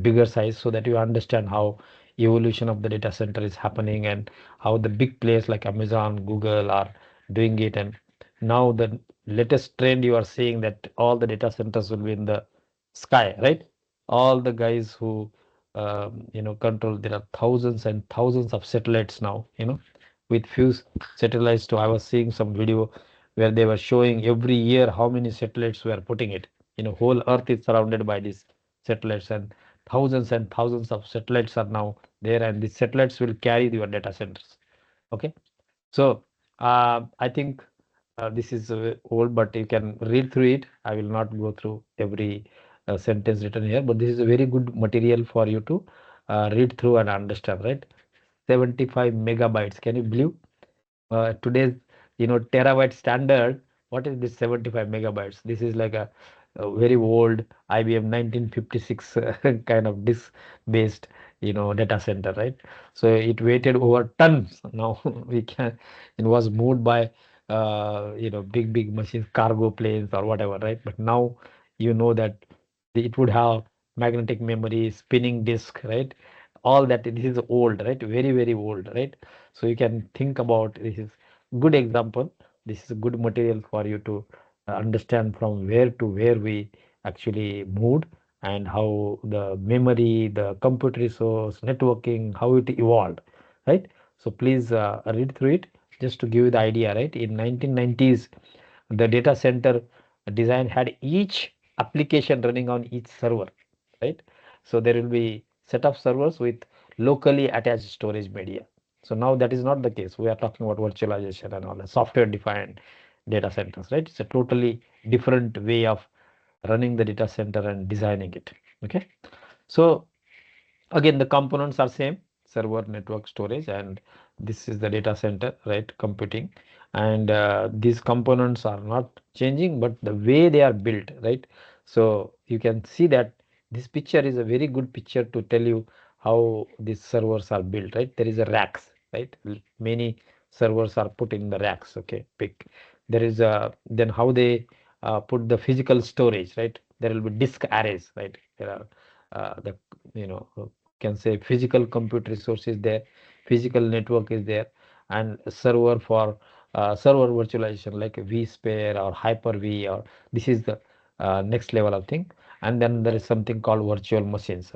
bigger size, so that you understand how evolution of the data center is happening, and how the big players like Amazon, Google are doing it. And now the latest trend you are seeing, that all the data centers will be in the sky, right? All the guys who control, there are thousands and thousands of satellites now, with few satellites too. I was seeing some video where they were showing every year how many satellites we are putting it. Whole earth is surrounded by these satellites, and thousands of satellites are now there, and these satellites will carry your data centers. Okay. So I think this is old, but you can read through it. I will not go through every sentence written here, but this is a very good material for you to read through and understand, right? 75 megabytes. Can you believe? Today's terabyte standard, what is this 75 megabytes? This is like a very old IBM 1956 kind of disk based data center, right? So it weighted over tons. Now we can it was moved by big machines, cargo planes or whatever, right? But now that it would have magnetic memory, spinning disk, right? All that. This is old, right? Very, very old, right? So you can think about, this is good example. This is a good material for you to understand from where to where we actually moved, and how the memory, the compute resource, networking, how it evolved, right? So please read through it, just to give you the idea, right? In 1990s, the data center design had each application running on each server, right? So there will be set of servers with locally attached storage media. So now that is not the case. We are talking about virtualization and all the software defined data centers, right? It's a totally different way of running the data center and designing it. Okay. So again, the components are same: server, network, storage, and this is the data center, right? Computing. And these components are not changing, but the way they are built, right? So you can see that this picture is a very good picture to tell you how these servers are built, right? There is a racks, right? Many servers are put in the racks. Okay, pick. There is a, then how they put the physical storage, right? There will be disk arrays, right? There are the can say physical compute resource is there, physical network is there, and server for server virtualization like vSphere or Hyper-V, or this is the next level of thing. And then there is something called virtual machines.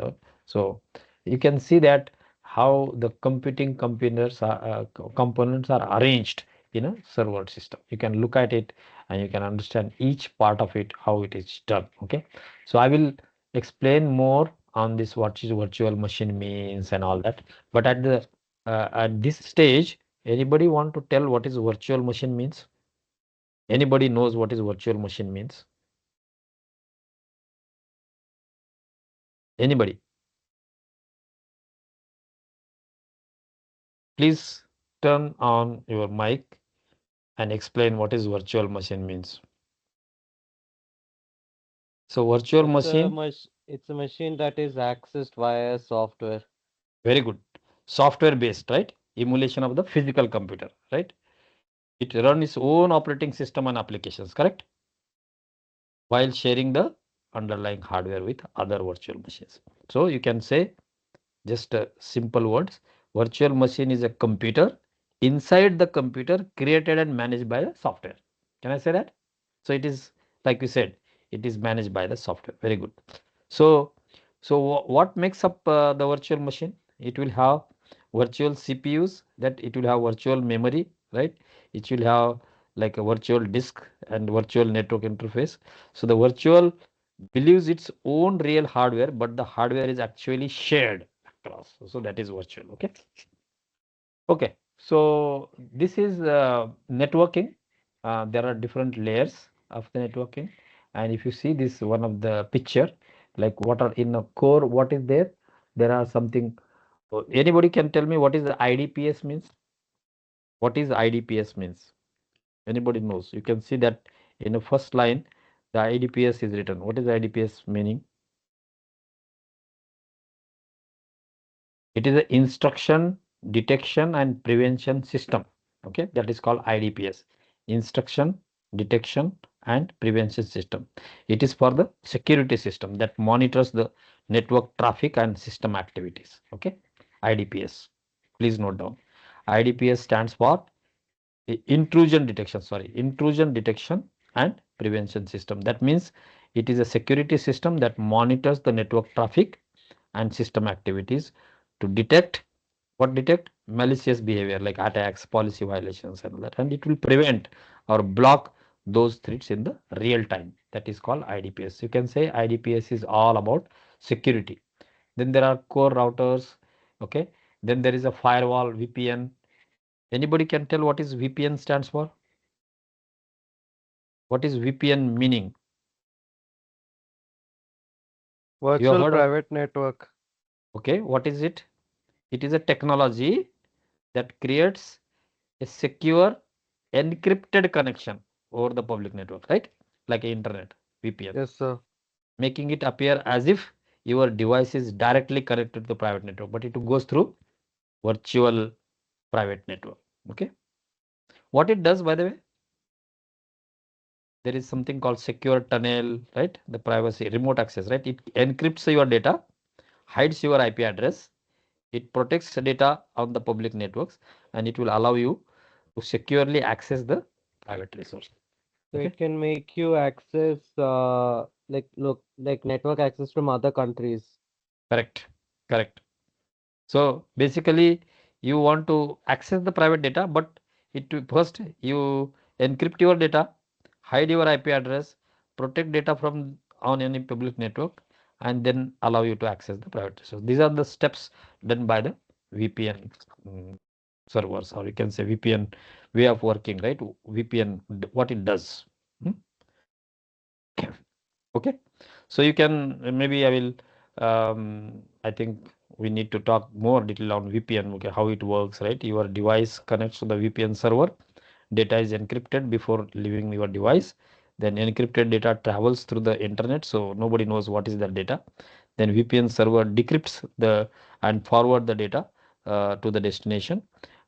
So you can see that how the computing components are arranged in a server system. You can look at it and you can understand each part of it, how it is done. Okay. So I will explain more on this, what is virtual machine means and all that. But at this stage, anybody want to tell what is virtual machine means? Anybody knows what is virtual machine means? Anybody? Please turn on your mic and explain what is virtual machine means. So virtual machine, It's a machine that is accessed via software. very good. Software based, right? Emulation of the physical computer, right? It runs its own operating system and applications, correct? While sharing the underlying hardware with other virtual machines. So you can say, just simple words, virtual machine is a computer inside the computer created and managed by the software. Can I say that? So it is, like we said, it is managed by the software. Very good. So what makes up the virtual machine? It will have virtual CPUs, that it will have virtual memory, right? It will have like a virtual disk and virtual network interface. So the virtual believes its own real hardware, but the hardware is actually shared across. So that is virtual. Okay. Okay. So this is networking. There are different layers of the networking, and if you see this one of the picture, like what are in a core, what is there? There are something. Anybody can tell me what is the IDPS means? What is IDPS means? Anybody knows? You can see that in the first line, the IDPS is written. What is IDPS meaning? It is an instruction detection and prevention system. Okay, that is called IDPS. Instruction detection and prevention system. It is for the security system that monitors the network traffic and system activities. Okay, IDPS. Please note down. IDPS stands for intrusion detection and prevention system. That means it is a security system that monitors the network traffic and system activities to detect malicious behavior like attacks, policy violations, and that, and it will prevent or block those threats in the real time. That is called IDPS. You can say IDPS is all about security. Then there are core routers. Okay, then there is a firewall, VPN. Anybody can tell what is VPN stands for? What is VPN meaning? You have Virtual heard of, private network. okay, what is it? It is a technology that creates a secure encrypted connection over the public network, right? Like internet, VPN, Yes, sir. making it appear as if your device is directly connected to the private network, but it goes through virtual private network. Okay. What it does, by the way, there is something called secure tunnel, right? The privacy, remote access, right? It encrypts your data, hides your IP address, it protects the data on the public networks, and it will allow you to securely access the private resource. So Okay. it can make you access like network access from other countries. Correct. Correct. So basically, you want to access the private data, but first you encrypt your data, hide your IP address, protect data from on any public network, and then allow you to access the private resource. These are the steps done by the VPN servers, or you can say VPN way of working, right? VPN, what it does. Okay, so you can maybe I will I think we need to talk more detail on VPN, okay, how it works, right? Your device connects to the VPN server, data is encrypted before leaving your device, then encrypted data travels through the internet, so nobody knows what is that data. Then VPN server decrypts the and forward the data to the destination,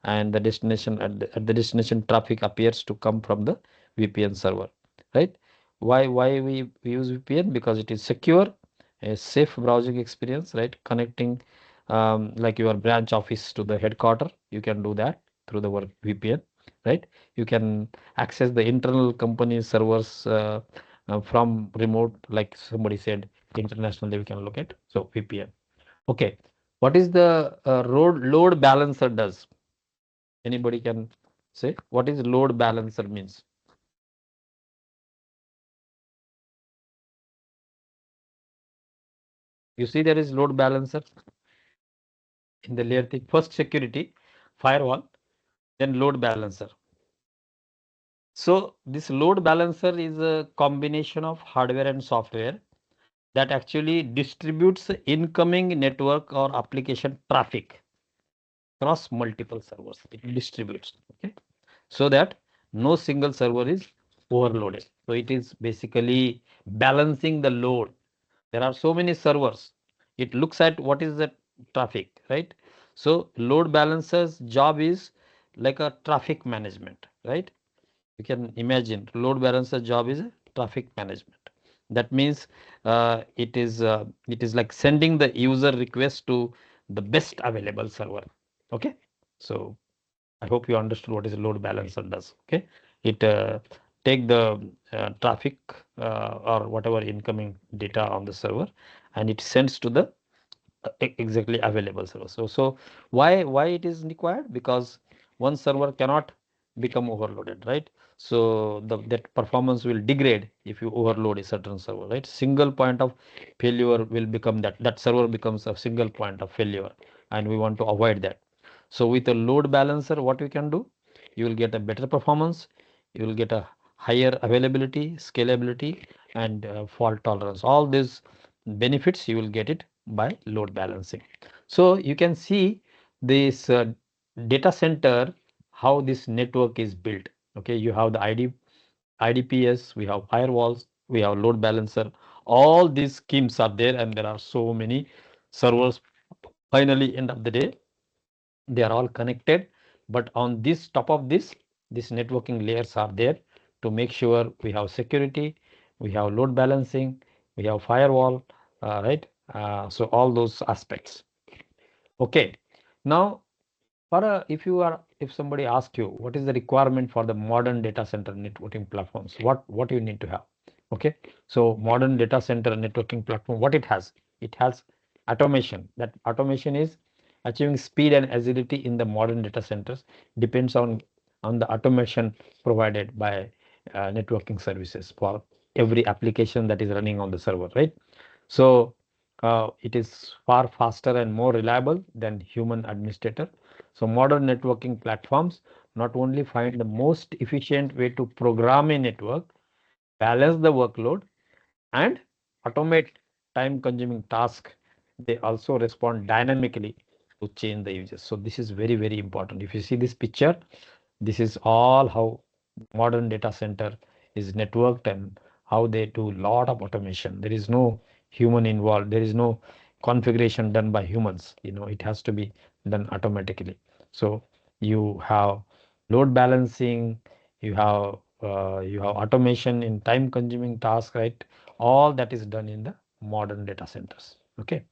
and the destination at the destination traffic appears to come from the VPN server, right? Why we use VPN? Because it is secure, a safe browsing experience, right? Connecting like your branch office to the headquarter, you can do that through the word VPN, right? You can access the internal company servers from remote, like somebody said, internationally we can look at. So VPN. Okay, what is the load balancer does? Anybody can say what is load balancer means? You see there is load balancer in the layer 3. First security, firewall, then load balancer. So this load balancer is a combination of hardware and software that actually distributes incoming network or application traffic across multiple servers. It distributes, okay, so that no single server is overloaded. So it is basically balancing the load. There are so many servers. It looks at what is the traffic, right? So load balancer's job is like a traffic management, right? You can imagine load balancer job is traffic management. That means it is like sending the user request to the best available server. Okay, so I hope you understood what is a load balancer does. Okay, it take the traffic or whatever incoming data on the server, and it sends to the exactly available server. So why it is required? Because one server cannot become overloaded, right? So that performance will degrade if you overload a certain server, right? Single point of failure will become that server becomes a single point of failure, and we want to avoid that. So with a load balancer, what you can do, you will get a better performance, you will get a higher availability, scalability, and fault tolerance. All these benefits you will get it by load balancing. So you can see this data center, how this network is built. Okay, you have the IDPS, we have firewalls, we have load balancer. All these schemes are there, and there are so many servers. Finally, end of the day, they are all connected, but on this top of this networking layers are there to make sure we have security, we have load balancing, we have firewall, right? So all those aspects. Okay, now if somebody asks you what is the requirement for the modern data center networking platforms, what you need to have. Okay, so modern data center networking platform, what it has automation. That automation is achieving speed and agility in the modern data centers depends on the automation provided by networking services for every application that is running on the server, right? So it is far faster and more reliable than human administrator. So modern networking platforms not only find the most efficient way to program a network, balance the workload, and automate time consuming tasks, they also respond dynamically to change the users. So this is very, very important. If you see this picture, this is all how modern data center is networked and how they do lot of automation. There is no human involved. There is no configuration done by humans. It has to be done automatically. So you have load balancing, you have automation in time consuming tasks, right? All that is done in the modern data centers. Okay,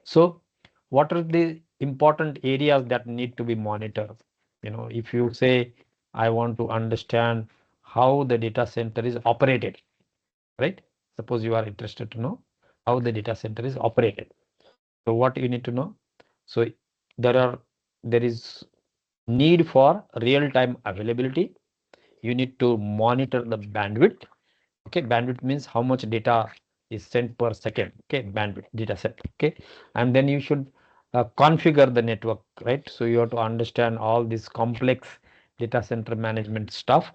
so what are the important areas that need to be monitored? If you say I want to understand how the data center is operated, right? Suppose you are interested to know how the data center is operated. So what you need to know? So there is need for real-time availability. You need to monitor the bandwidth. Okay, bandwidth means how much data is sent per second. Okay, bandwidth data set. Okay, and then you should configure the network, right? So you have to understand all this complex data center management stuff,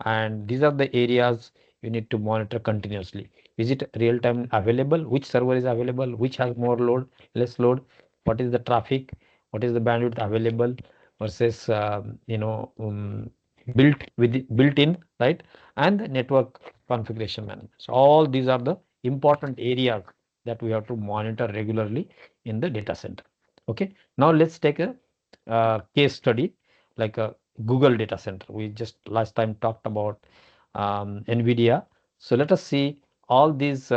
and these are the areas you need to monitor continuously. Is it real time available? Which server is available? Which has more load, less load? What is the traffic? What is the bandwidth available versus built in, right? And the network configuration management. So all these are the important areas that we have to monitor regularly in the data center. Okay, now let's take a case study like a Google data center. We just last time talked about NVIDIA. So let us see all these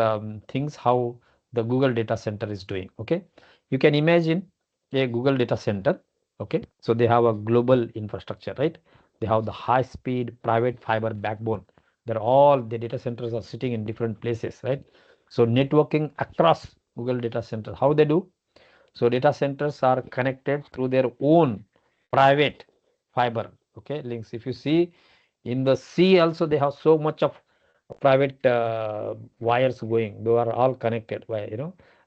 things, how the Google data center is doing. Okay, you can imagine a Google data center. Okay, so they have a global infrastructure, right? They have the high speed private fiber backbone. They're all the data centers are sitting in different places, right? So networking across Google data center, how they do? So data centers are connected through their own private fiber, okay, links. If you see in the sea also, they have so much of private wires going. They are all connected by,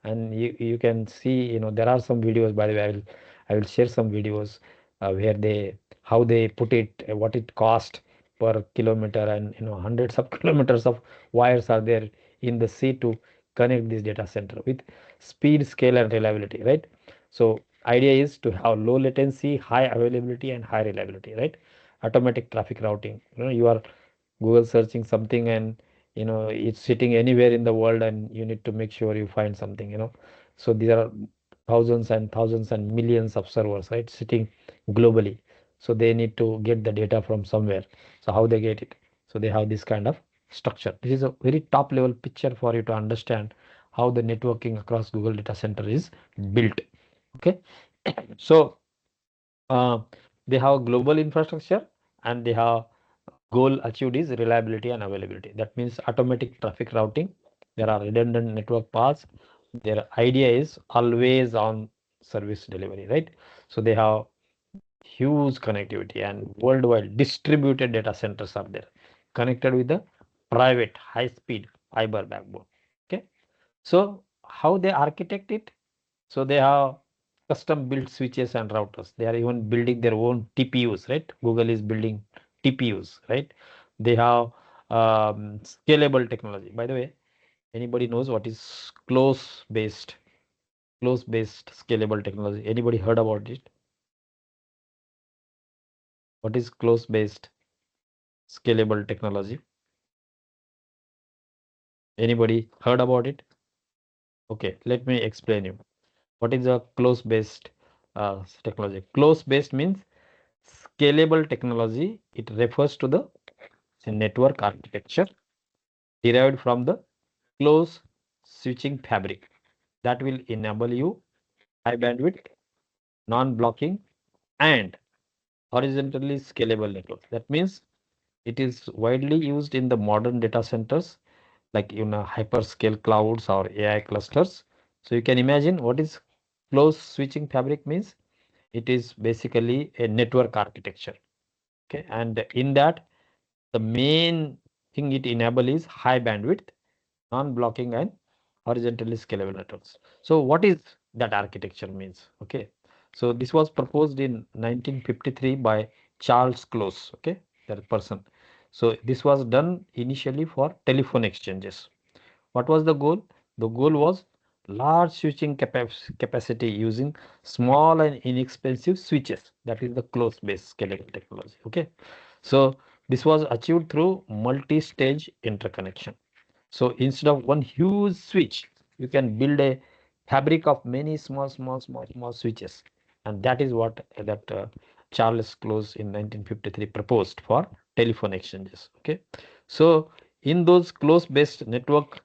and you can see, there are some videos, by the way, I will share some videos where how they put it, what it cost per kilometer, and hundreds of kilometers of wires are there in the sea to connect this data center with speed, scale, and reliability, right? So idea is to have low latency, high availability, and high reliability, right? Automatic traffic routing. You are Google searching something, and it's sitting anywhere in the world, and you need to make sure you find something. So these are thousands and thousands and millions of servers, right, sitting globally. So they need to get the data from somewhere. So how they get it? So they have this kind of structure. This is a very top level picture for you to understand how the networking across Google data center is built. Okay, so uh, they have global infrastructure, and they have goal achieved is reliability and availability. That means automatic traffic routing. There are redundant network paths. Their idea is always on service delivery, right? So they have huge connectivity, and worldwide distributed data centers are there, connected with the private high speed fiber backbone. Okay, so how they architect it? So they have custom built switches and routers. They are even building their own TPUs, right? Google is building TPUs, right? They have scalable technology. By the way, anybody knows what is close-based scalable technology? Anybody heard about it? What is close-based scalable technology? Anybody heard about it? Okay, let me explain you. What is a close-based technology? Close-based means scalable technology. It refers to the network architecture derived from the close switching fabric that will enable you high bandwidth, non-blocking, and horizontally scalable networks. That means it is widely used in the modern data centers like hyperscale clouds or AI clusters. So you can imagine what is close switching fabric means. It is basically a network architecture. Okay, and in that the main thing it enable is high bandwidth, non-blocking, and horizontally scalable networks. So what is that architecture means? Okay, so this was proposed in 1953 by Charles Close. Okay, that person. So this was done initially for telephone exchanges. What was the goal? The goal was large switching capacity using small and inexpensive switches. That is the close-based scalable technology. Okay, so this was achieved through multi-stage interconnection. So instead of one huge switch, you can build a fabric of many small switches, and that is what that Charles Close in 1953 proposed for telephone exchanges. Okay, so in those close-based network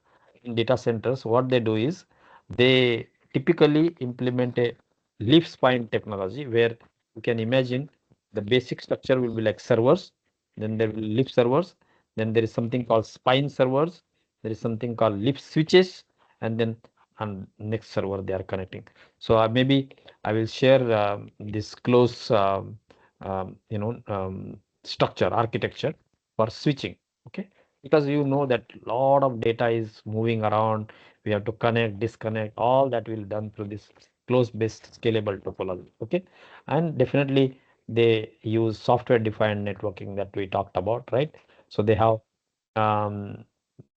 data centers, what they do is they typically implement a leaf spine technology where you can imagine the basic structure will be like servers, then there will be leaf servers, then there is something called spine servers, there is something called leaf switches, and then on next server they are connecting. So maybe I will share this close structure architecture for switching. Okay, because you know that lot of data is moving around, we have to connect, disconnect, all that will done through this close-based scalable topology. Okay, and definitely they use software defined networking that we talked about, right? So um,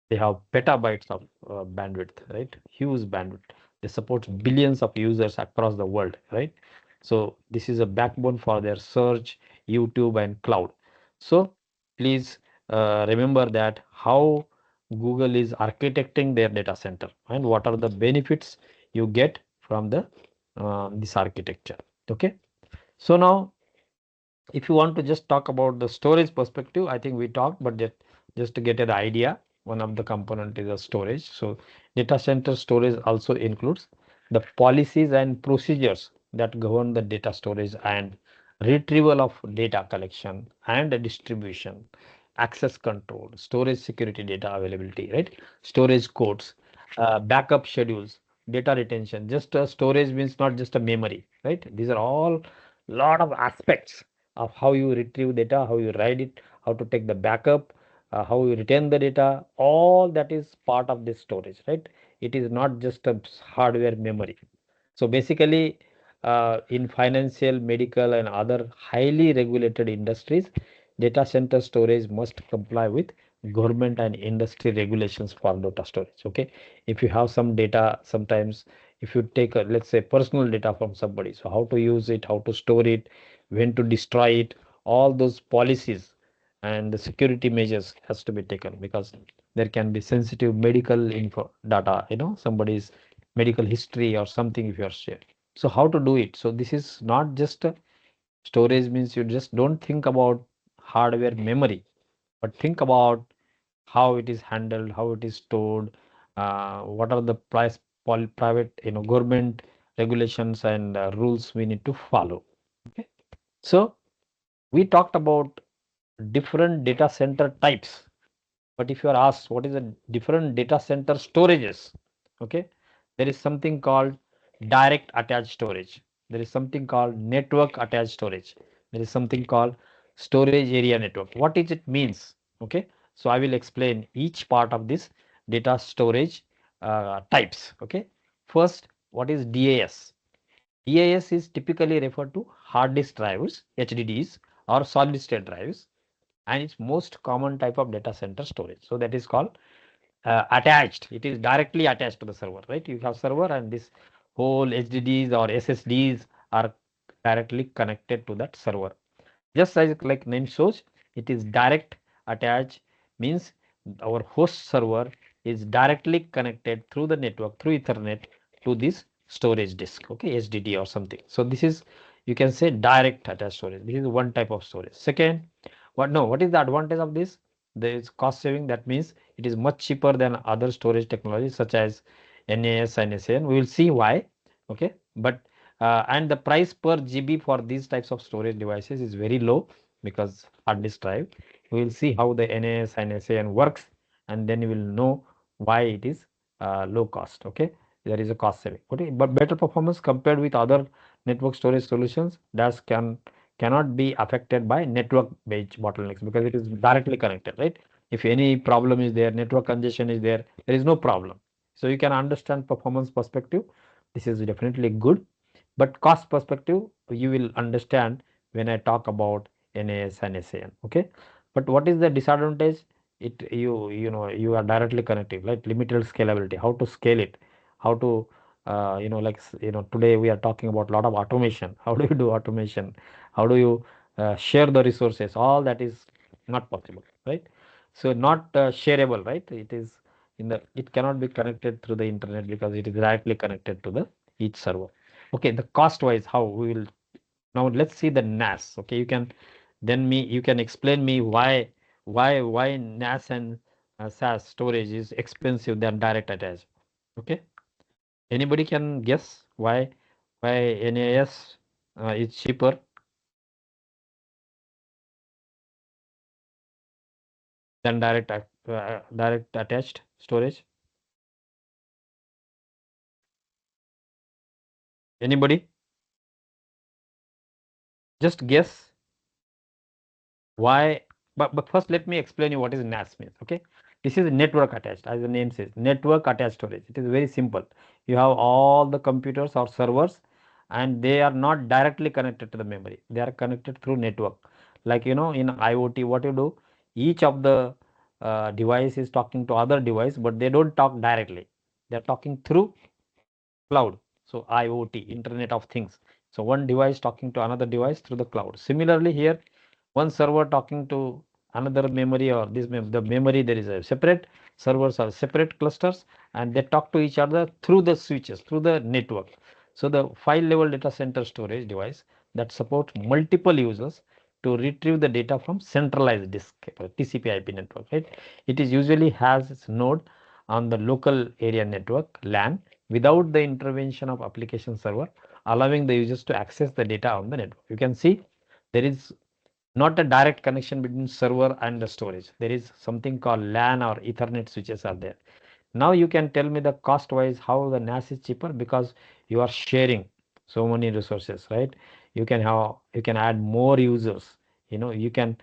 they have petabytes of bandwidth, right? Huge bandwidth. They support billions of users across the world, right? So this is a backbone for their search, YouTube, and cloud. So please remember that how Google is architecting their data center and what are the benefits you get from the this architecture. Okay. So now if you want to just talk about the storage perspective, I think we talked, but just to get an idea, one of the component is a storage. So data center storage also includes the policies and procedures that govern the data storage and retrieval of data collection and the distribution, access control, storage security, data availability, right? Storage codes, backup schedules, data retention. Just storage means not just a memory, right? These are all lot of aspects of how you retrieve data, how you write it, how to take the backup, how you retain the data, all that is part of this storage, right? It is not just a hardware memory. So basically, in financial, medical, and other highly regulated industries, data center storage must comply with government and industry regulations for data storage. Okay, if you have some data, sometimes if you take let's say personal data from somebody, so how to use it, how to store it, when to destroy it, all those policies and the security measures has to be taken because there can be sensitive medical info data, somebody's medical history or something if you are shared. So how to do it? So this is not just a storage means you just don't think about hardware memory, but think about how it is handled, how it is stored, what are the private, government regulations and rules we need to follow. Okay. So we talked about different data center types, but if you are asked what is a different data center storages, okay, there is something called direct attached storage. There is something called network attached storage. There is something called storage area network. What is it means? Okay, so I will explain each part of this data storage types. Okay, first, what is DAS? EAS is typically referred to hard disk drives, HDDs, or solid state drives, and it's most common type of data center storage. So that is called attached. It is directly attached to the server, right? You have server and this whole HDDs or SSDs are directly connected to that server. Just as like name shows, it is direct attached, means our host server is directly connected through the network, through Ethernet to this storage disk, okay, HDD or something. So this is, you can say, direct attached storage. This is one type of storage. Second, what is the advantage of this? There is cost saving. That means it is much cheaper than other storage technologies such as NAS and SAN. We will see why, okay, but and the price per GB for these types of storage devices is very low because hard disk drive. We will see how the NAS and SAN works, and then you will know why it is low cost. Okay, there is a cost saving. Okay, but better performance compared with other network storage solutions that cannot be affected by network based bottlenecks because it is directly connected, right? If any problem is there, network congestion is there, there is no problem. So you can understand performance perspective. This is definitely good, but cost perspective you will understand when I talk about NAS and SAN. Okay, but what is the disadvantage? You are directly connected, right? Limited scalability. How to scale it? How to today we are talking about a lot of automation. How do you do automation? How do you share the resources? All that is not possible, right? So not shareable, right? It cannot be connected through the internet because it is directly connected to the each server. Okay, the cost wise, how we will now let's see the NAS. Okay, you can explain me why NAS and SAS storage is expensive than direct attach. Okay, anybody can guess why NAS is cheaper than direct attached storage? Anybody? Just guess why. But first, let me explain you what is NAS means. Okay, this is network attached, as the name says, network attached storage. It is very simple. You have all the computers or servers, and they are not directly connected to the memory. They are connected through network. Like in IoT, what you do, each of the device is talking to other device, but they don't talk directly. They are talking through cloud. So IoT, Internet of Things. So one device talking to another device through the cloud. Similarly here, one server talking to another memory or the memory, there is a separate servers or separate clusters, and they talk to each other through the switches, through the network. So the file level data center storage device that supports multiple users to retrieve the data from centralized disk, TCP IP network, right? It is usually has its node on the local area network LAN without the intervention of application server, allowing the users to access the data on the network. You can see there is not a direct connection between server and the storage. There is something called LAN or Ethernet switches are there. Now you can tell me the cost wise how the NAS is cheaper because you are sharing so many resources, right? You can add more users. You can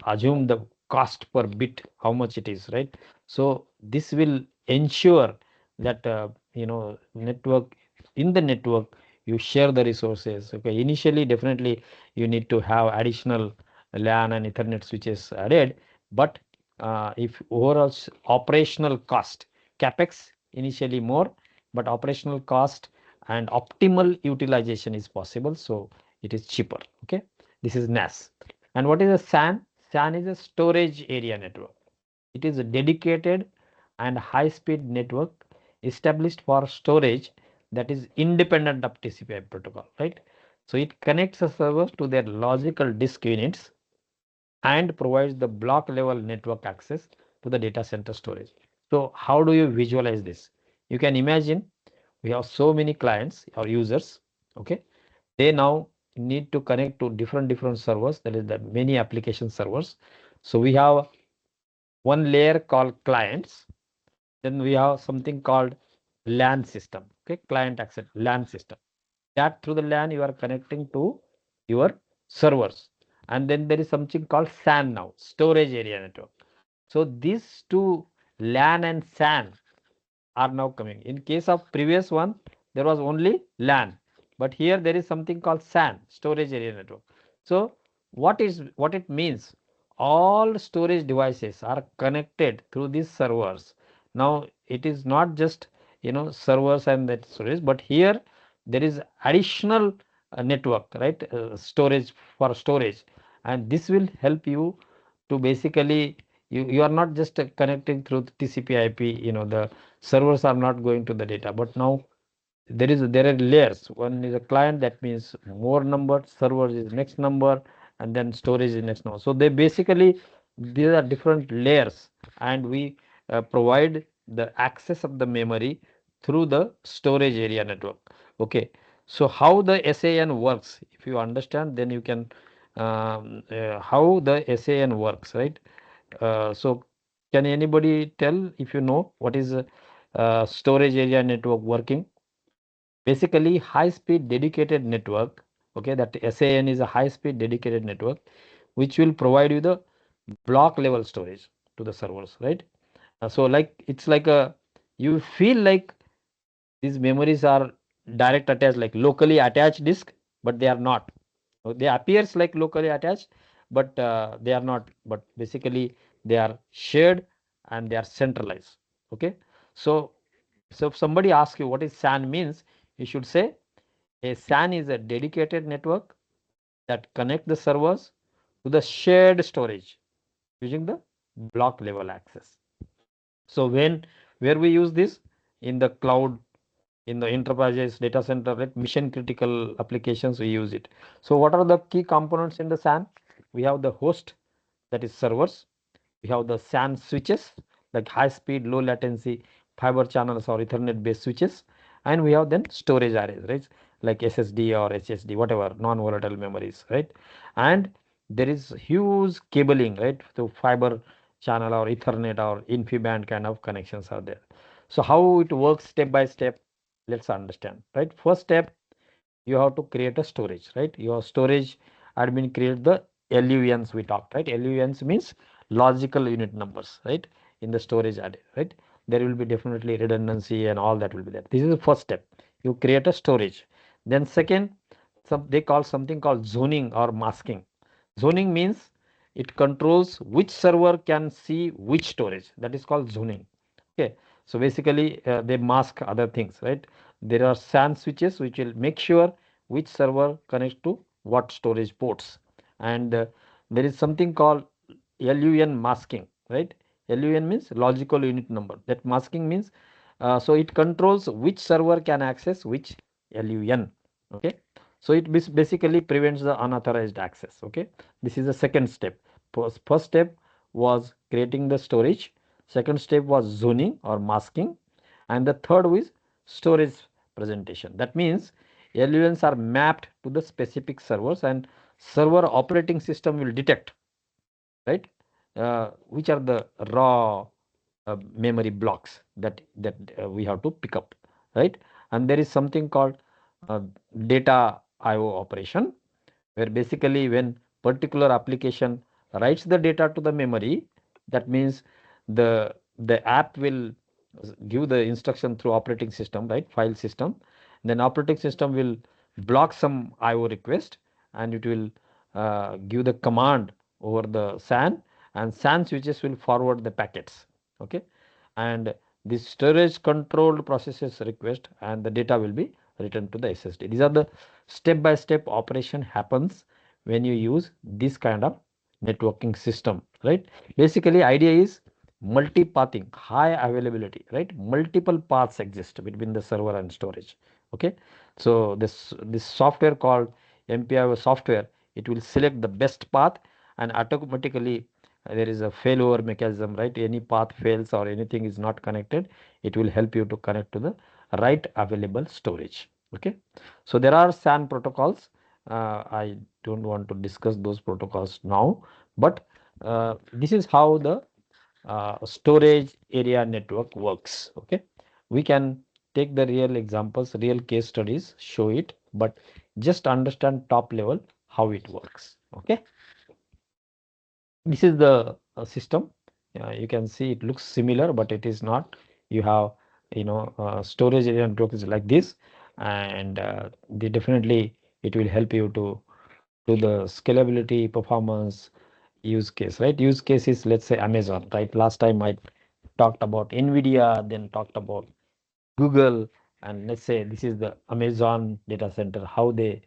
assume the cost per bit how much it is, right? So this will ensure that network in the network you share the resources. Okay, initially definitely you need to have additional LAN and Ethernet switches added, but if overall operational cost, capex initially more, but operational cost and optimal utilization is possible, so it is cheaper. Okay, this is NAS. And what is a SAN? SAN is a storage area network. It is a dedicated and high speed network established for storage that is independent of TCP/IP protocol, right? So it connects the servers to their logical disk units and provides the block level network access to the data center storage. So how do you visualize this? You can imagine we have so many clients or users. Okay, they now need to connect to different servers, that is the many application servers. So we have one layer called clients, then we have something called LAN system. Okay, client access LAN system, that through the LAN you are connecting to your servers, and then there is something called SAN now, storage area network. So these two, LAN and SAN, are now coming. In case of previous one, there was only LAN. but here there is something called SAN, storage area network. So what it means? All storage devices are connected through these servers. Now it is not just servers and that storage, but here there is additional network, right? Storage for storage, and this will help you to basically you are not just connecting through TCP/IP. The servers are not going to the data, but now there are layers. One is a client, that means more number, servers is next number, and then storage is next number. So they basically, these are different layers, and we provide the access of the memory through the storage area network. Okay, so how the SAN works, if you understand, then you can how the SAN works, right? So can anybody tell if you know what is storage area network working? Basically high speed dedicated network. Okay, that SAN is a high speed dedicated network which will provide you the block level storage to the servers, right? So like it's like you feel like these memories are direct attached, like locally attached disk, but they are not. They appears like locally attached, but they are not. But basically they are shared and they are centralized. Okay, so if somebody asks you what is SAN means, you should say a SAN is a dedicated network that connect the servers to the shared storage using the block level access. So where we use this? In the cloud, in the enterprises, data center, right? Mission critical applications, we use it. So what are the key components in the SAN? We have the host, that is servers. We have the SAN switches, like high speed, low latency fiber channels or Ethernet based switches, and we have then storage arrays, right? Like SSD or HSD, whatever non-volatile memories, right? And there is huge cabling, right? So fiber channel or Ethernet or InfiniBand kind of connections are there. So how it works step by step, let's understand, right? First step, you have to create a storage, right? Your storage admin create the LUNs we talked, right? LUNs means logical unit numbers, right? In the storage array, right? There will be definitely redundancy and all that will be there. This is the first step. You create a storage. Then second, they call something called zoning or masking. Zoning means it controls which server can see which storage. That is called zoning. Okay, so basically they mask other things, right? There are SAN switches which will make sure which server connects to what storage ports, and there is something called LUN masking, right? LUN means logical unit number. That masking means so it controls which server can access which LUN. Okay, so it basically prevents the unauthorized access. Okay, this is the second step. First step was creating the storage. Second step was zoning or masking, and the third is storage presentation. That means LUNs are mapped to the specific servers, and server operating system will detect, right, which are the raw memory blocks that we have to pick up, right? And there is something called uh, data IO operation, where basically when particular application writes the data to the memory, that means the app will give the instruction through operating system, right? File system. Then operating system will block some IO request, and it will give the command over the SAN, and SAN switches will forward the packets. Okay, and this storage controlled processes request, and the data will be returned to the SSD. These are the step by step operation happens when you use this kind of networking system, right? Basically idea is multi-pathing, high availability, right? Multiple paths exist between the server and storage. Okay, so this software called MPIO software, it will select the best path, and automatically there is a failover mechanism, right? Any path fails or anything is not connected, it will help you to connect to the right available storage. Okay, so there are SAN protocols. I don't want to discuss those protocols now, but this is how the storage area network works. Okay, we can take the real examples, real case studies, show it, but just understand top level how it works. Okay, this is the system. You can see it looks similar, but it is not. You have storage area network is like this. and they definitely it will help you to do the scalability, performance, use case, right? Use case is, let's say, Amazon, right? Last time I talked about NVIDIA, then talked about Google, and let's say this is the Amazon data center, how they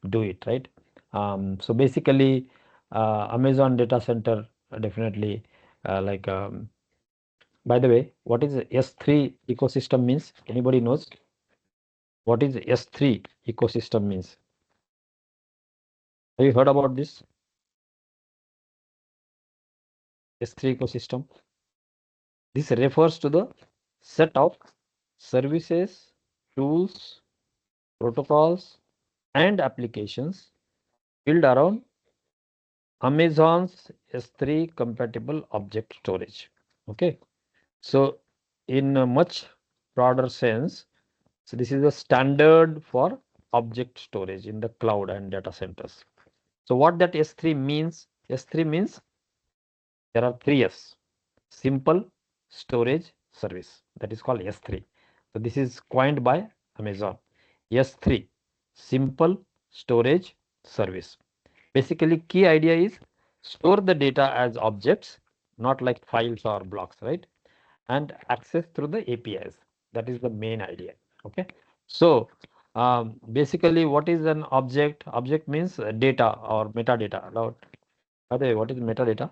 do it, right? So basically, Amazon data center definitely like. By the way, what is the S3 ecosystem means? Anybody knows what is S3 ecosystem means? Have you heard about this? S3 ecosystem. This refers to the set of services, tools, protocols, and applications built around Amazon's S3 compatible object storage. Okay. So in a much broader sense, so this is a standard for object storage in the cloud and data centers. So what that S3 means? S3 means there are 3 S. Simple storage service, that is called S3. So this is coined by Amazon. S3, simple storage service. Basically, key idea is store the data as objects, not like files or blocks, right? And access through the APIs. That is the main idea. Okay. So basically, what is an object? Object means data or metadata. Now, by the way, what is metadata?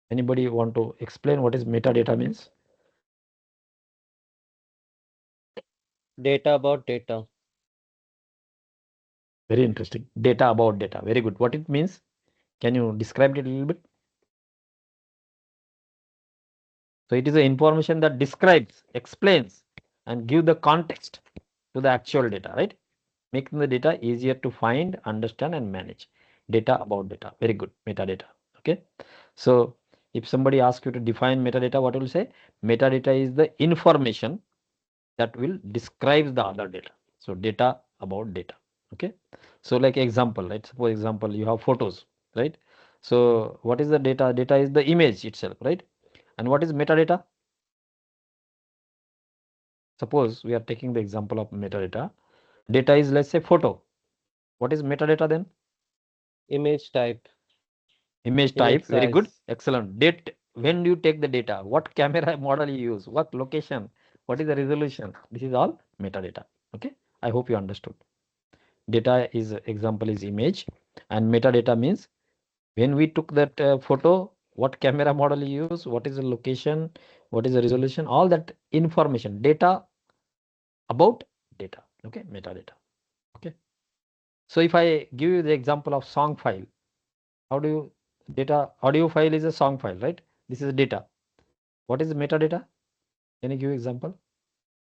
Anybody want to explain what is metadata means? Data about data. Very interesting. Data about data. Very good. What it means? Can you describe it a little bit? So it is the information that describes, explains, and give the context to the actual data, right? Making the data easier to find, understand, and manage. Data about data. Very good. Metadata. Okay. So if somebody asks you to define metadata, what will you say? Metadata is the information that will describe the other data. So data about data. Okay. So like example, right? Suppose example, you have photos, right? So what is the data? Data is the image itself, right? And what is metadata? Suppose we are taking the example of metadata. Data is, let's say, photo. What is metadata then? Image type. Image Image type. Very good. size. Excellent. Date. When do you take the data? What camera model you use? What location? What is the resolution? This is all metadata. Okay. I hope you understood. Data is example is image, and metadata means when we took that photo, what camera model you use, what is the location, what is the resolution, all that information, data about data. Okay. Metadata. Okay. So if I give you the example of song file, how do you data? Audio file is a song file, right? This is data. What is metadata? Can you give example?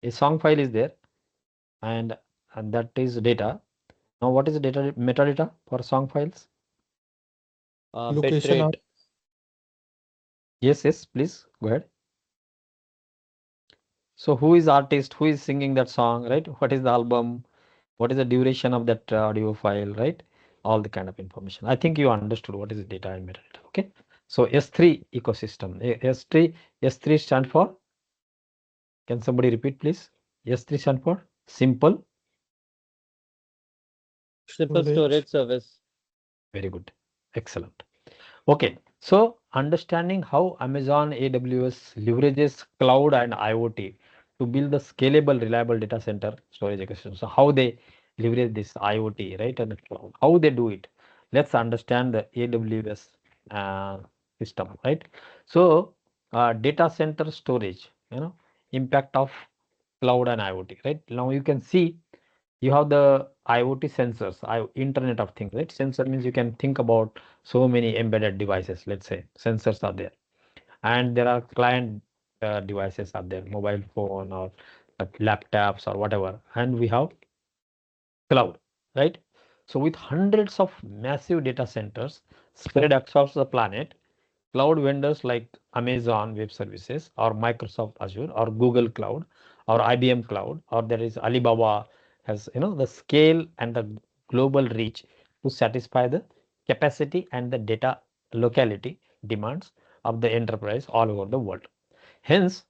A song file is there, and that is data. Now, what is the data metadata for song files? Location of Bitrate. Yes, please go ahead. So, who is artist? Who is singing that song, right? What is the album? What is the duration of that audio file, right? All the kind of information. I think you understood what is data and metadata. Okay. So S3 ecosystem. S3 stand for. Can somebody repeat, please? S3 stand for simple. Simple storage service. Very good. Excellent. Okay. So understanding how Amazon AWS leverages cloud and IoT to build the scalable, reliable data center storage ecosystem. So how they leverage this IoT, right, and the cloud, how they do it. Let's understand the AWS system, right? So data center storage, impact of cloud and IoT, right? Now you can see you have the IoT sensors, Internet of Things, right? Sensor means you can think about so many embedded devices. Let's say sensors are there, and there are client devices are there, mobile phone or laptops or whatever, and we have cloud, right? So with hundreds of massive data centers spread across the planet, cloud vendors like Amazon Web Services or Microsoft Azure or Google Cloud or IBM Cloud, or there is Alibaba, has the scale and the global reach to satisfy the capacity and the data locality demands of the enterprise all over the world. Hence,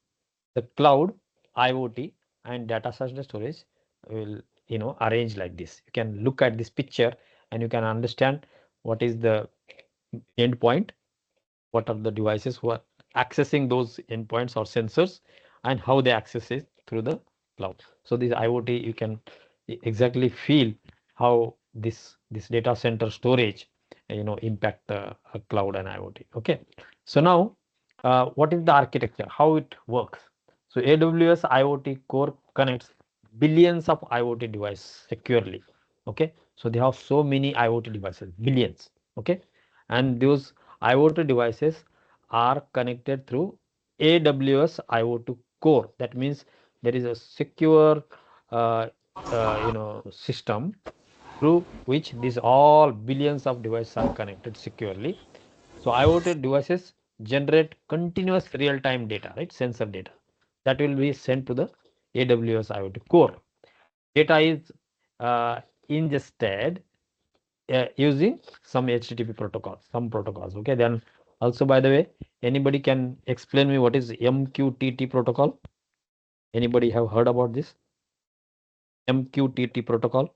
the cloud, IoT, and data center storage will, you know, arrange like this. You can look at this picture and you can understand what is the endpoint, what are the devices who are accessing those endpoints or sensors, and how they access it through the cloud. So this IoT, you can exactly feel how this data center storage, you know, impact the cloud and IoT. Okay, so now what is the architecture, how it works? So AWS IoT core connects billions of IoT devices securely. Okay, so they have so many IoT devices, billions. Okay, and those IoT devices are connected through AWS IoT core. That means there is a secure you know, system through which these all billions of devices are connected securely. So IoT devices generate continuous real-time data, right? Sensor data that will be sent to the AWS IoT core. Data is ingested using some HTTP protocols, some protocols. Okay, then also, by the way, anybody can explain me what is MQTT protocol? Anybody have heard about this MQTT protocol?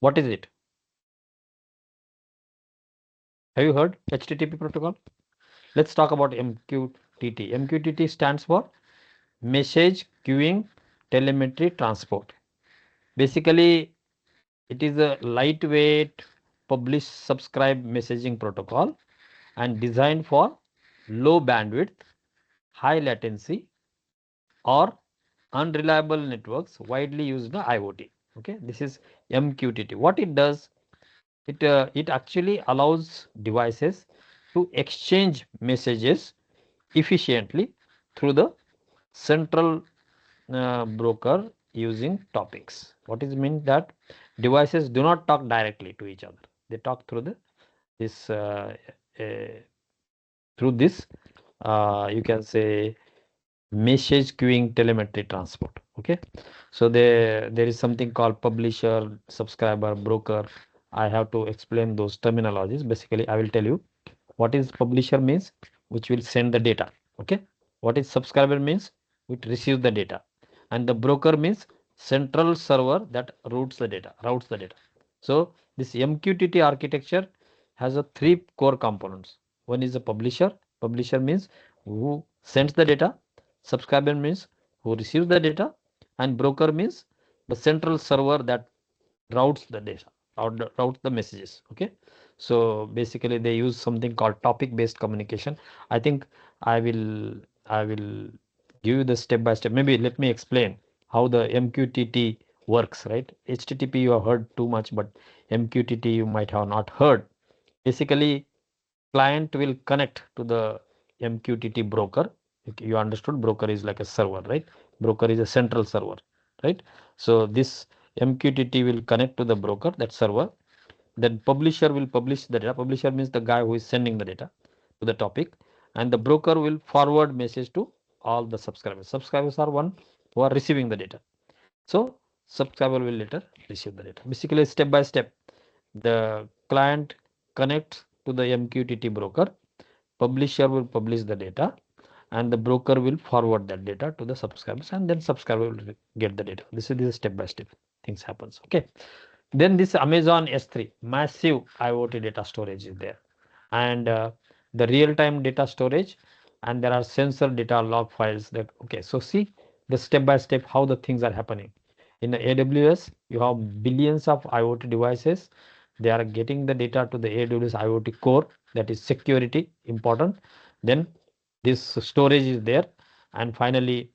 What is it? Have you heard HTTP protocol? Let's talk about MQTT. MQTT stands for Message Queuing Telemetry Transport. Basically, it is a lightweight publish subscribe messaging protocol and designed for low bandwidth, high latency, or unreliable networks widely used in IoT. Okay, this is MQTT. What it does, it actually allows devices to exchange messages efficiently through the central broker using topics. What is mean that devices do not talk directly to each other. They talk through the this through this you can say message queuing telemetry transport. Okay, so there is something called publisher, subscriber, broker. I have to explain those terminologies. Basically, I will tell you what is publisher means, which will send the data. Okay, what is subscriber means, which receives the data, and the broker means central server that routes the data. So this MQTT architecture has a three core components. One is the publisher. Publisher means who sends the data. Subscriber means who receives the data, and broker means the central server that routes the data, routes the messages. Okay, so basically they use something called topic based communication. I think I will give you the step by step. Maybe let me explain how the MQTT works, right? HTTP you have heard too much, but MQTT you might have not heard. Basically, client will connect to the MQTT broker. You understood, broker is like a server, right? Broker is a central server, right? So this MQTT will connect to the broker, that server. Then publisher will publish the data. Publisher means the guy who is sending the data to the topic, and the broker will forward message to all the subscribers. Subscribers are one who are receiving the data. So subscriber will later receive the data. Basically, step by step, the client connects to the MQTT broker, publisher will publish the data, and the broker will forward that data to the subscribers, and then subscriber will get the data. This is step by step things happens. Okay, then this Amazon S3 massive IoT data storage is there, and the real-time data storage, and there are sensor data log files. That okay, so see the step by step how the things are happening. In the AWS, you have billions of IoT devices. They are getting the data to the AWS IoT core. That is security important. Then this storage is there, and finally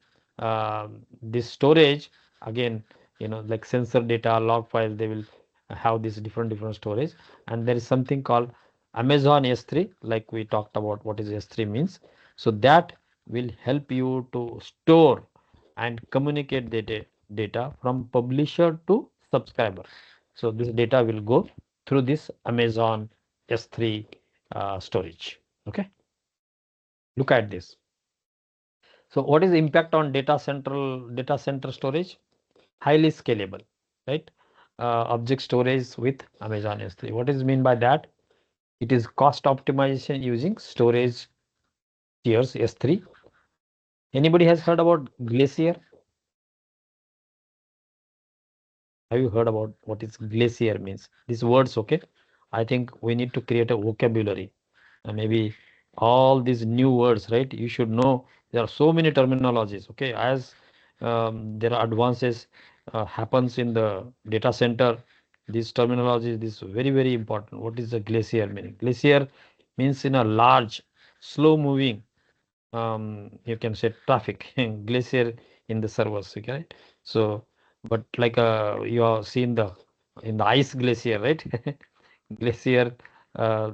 this storage again, you know, like sensor data log file, they will have this different storage. And there is something called Amazon S3, like we talked about what is S3 means. So that will help you to store and communicate data from publisher to subscriber. So this data will go through this Amazon S3 storage. Okay, look at this. So what is the impact on data center storage? Highly scalable, right? Object storage with Amazon S3. What is mean by that? It is cost optimization using storage tiers S3. Anybody has heard about Glacier? Have you heard about what is glacier means? These words, okay? I think we need to create a vocabulary. And maybe all these new words, right? You should know there are so many terminologies, okay? As there are advances happens in the data center, this terminology is very, very important. What is the glacier meaning? Glacier means in a large, slow moving, you can say traffic glacier in the servers, okay? So, but like you have seen the in the ice glacier, right? Glacier, uh,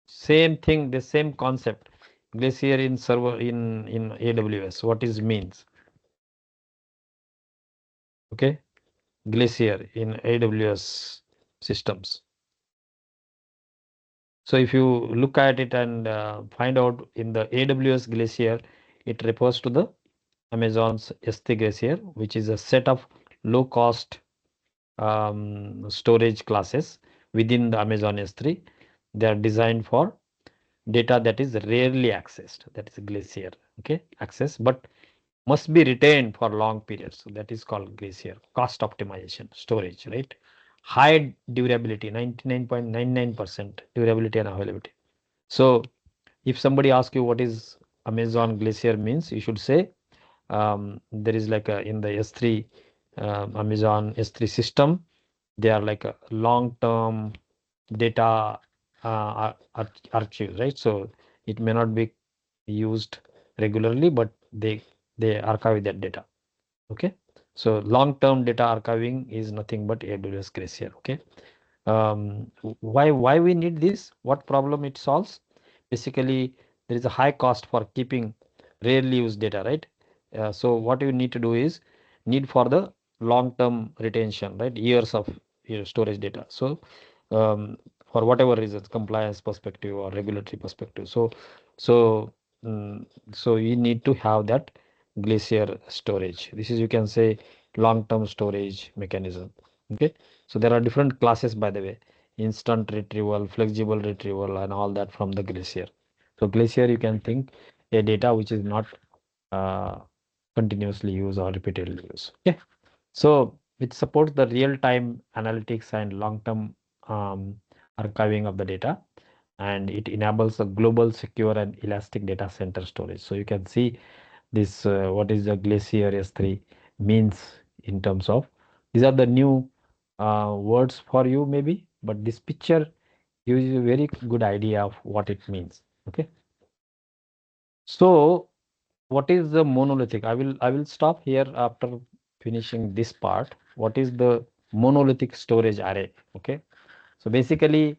same thing, the same concept. Glacier in server in AWS. What is means? Okay, glacier in AWS systems. So if you look at it and find out in the AWS glacier, it refers to the Amazon's S3 Glacier, which is a set of low-cost storage classes within the Amazon S3. They are designed for data that is rarely accessed. That is Glacier. Okay, access, but must be retained for long periods. So that is called Glacier. Cost optimization, storage, right? High durability, 99.99% durability and availability. So if somebody asks you what is Amazon Glacier means, you should say there is like a, in the S3 Amazon S3 system, they are like a long-term data archives, right? So it may not be used regularly, but they archive that data. Okay, so long-term data archiving is nothing but AWS Glacier. Okay, why we need this? What problem it solves? Basically, there is a high cost for keeping rarely used data, right? So what you need to do is need for the long-term retention, right? Years of your storage data. So for whatever reasons, compliance perspective or regulatory perspective. So mm, so you need to have that Glacier storage. This is, you can say, long-term storage mechanism. Okay, so there are different classes, by the way, instant retrieval, flexible retrieval, and all that from the Glacier. So Glacier, you can think a data which is not uh, continuously used or repeatedly used. Okay, so it supports the real-time analytics and long-term archiving of the data, and it enables a global, secure, and elastic data center storage. So you can see this what is the Glacier S3 means in terms of, these are the new words for you maybe, but this picture gives you a very good idea of what it means. Okay, so what is the monolithic? I will stop here after finishing this part. What is the monolithic storage array? Okay, so basically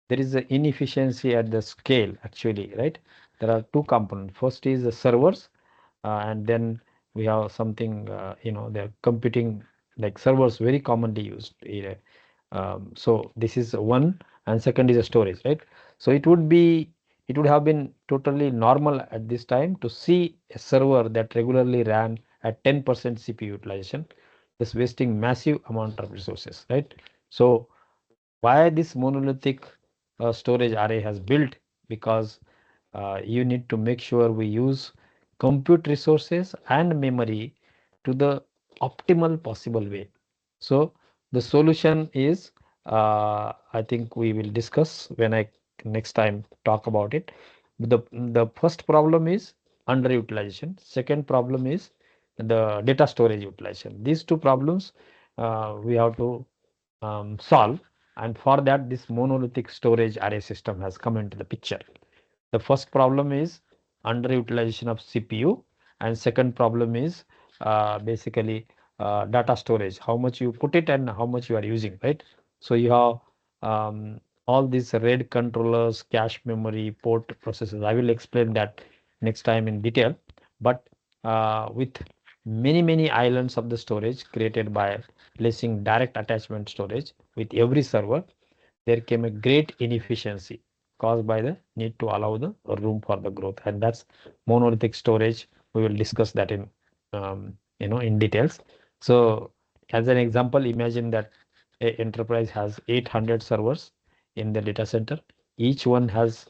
there is an inefficiency at the scale actually, right? There are two components. First is the servers, and then we have something, they're computing, like servers very commonly used. So this is one, and second is a storage, right? So it would have been totally normal at this time to see a server that regularly ran at 10% CPU utilization, thus wasting massive amount of resources, right? So why this monolithic storage array has built? Because you need to make sure we use compute resources and memory to the optimal possible way. So the solution is, I think we will discuss when I next time talk about it. The first problem is underutilization. Second problem is the data storage utilization. These two problems we have to solve, and for that this monolithic storage array system has come into the picture. The first problem is underutilization of CPU, and second problem is basically data storage, how much you put it and how much you are using, right? So you have all these RAID controllers, cache memory, port processes. I will explain that next time in detail, but with many islands of the storage created by placing direct attachment storage with every server, there came a great inefficiency caused by the need to allow the room for the growth, and that's monolithic storage. We will discuss that in in details. So as an example, imagine that a enterprise has 800 servers in the data center. Each one has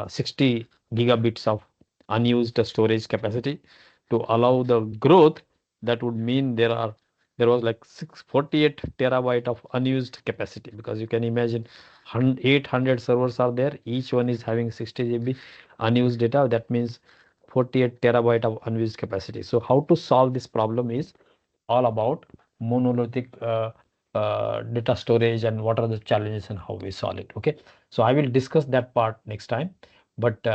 60 gigabits of unused storage capacity. To allow the growth, that would mean there there was like 48 terabyte of unused capacity, because you can imagine 800 servers are there, each one is having 60 GB unused data. That means 48 terabyte of unused capacity. So how to solve this problem is all about monolithic data storage and what are the challenges and how we solve it. Okay, so I will discuss that part next time, but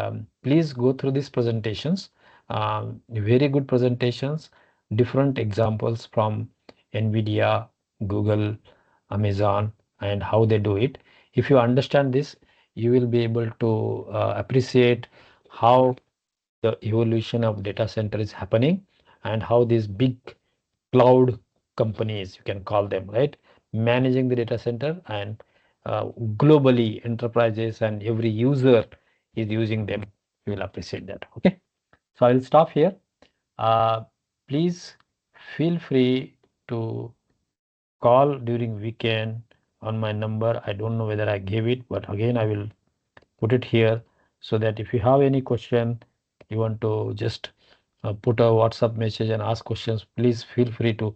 please go through these presentations, very good presentations, different examples from NVIDIA, Google, Amazon, and how they do it. If you understand this, you will be able to appreciate how the evolution of data center is happening and how these big cloud companies, you can call them, right, managing the data center, and globally enterprises and every user is using them. You will appreciate that. Okay, so I will stop here. Please feel free to call during weekend on my number. I don't know whether I gave it, but again I will put it here, so that if you have any question, you want to just put a WhatsApp message and ask questions, please feel free to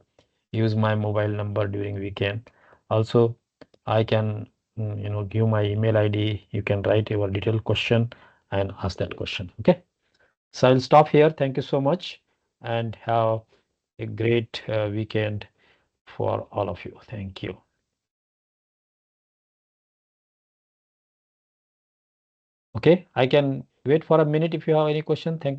use my mobile number during weekend. Also, I can give my email ID. You can write your detailed question and ask that question. Okay, so I'll stop here. Thank you so much and have a great weekend for all of you. Thank you. Okay, I can wait for a minute if you have any question. Thank you.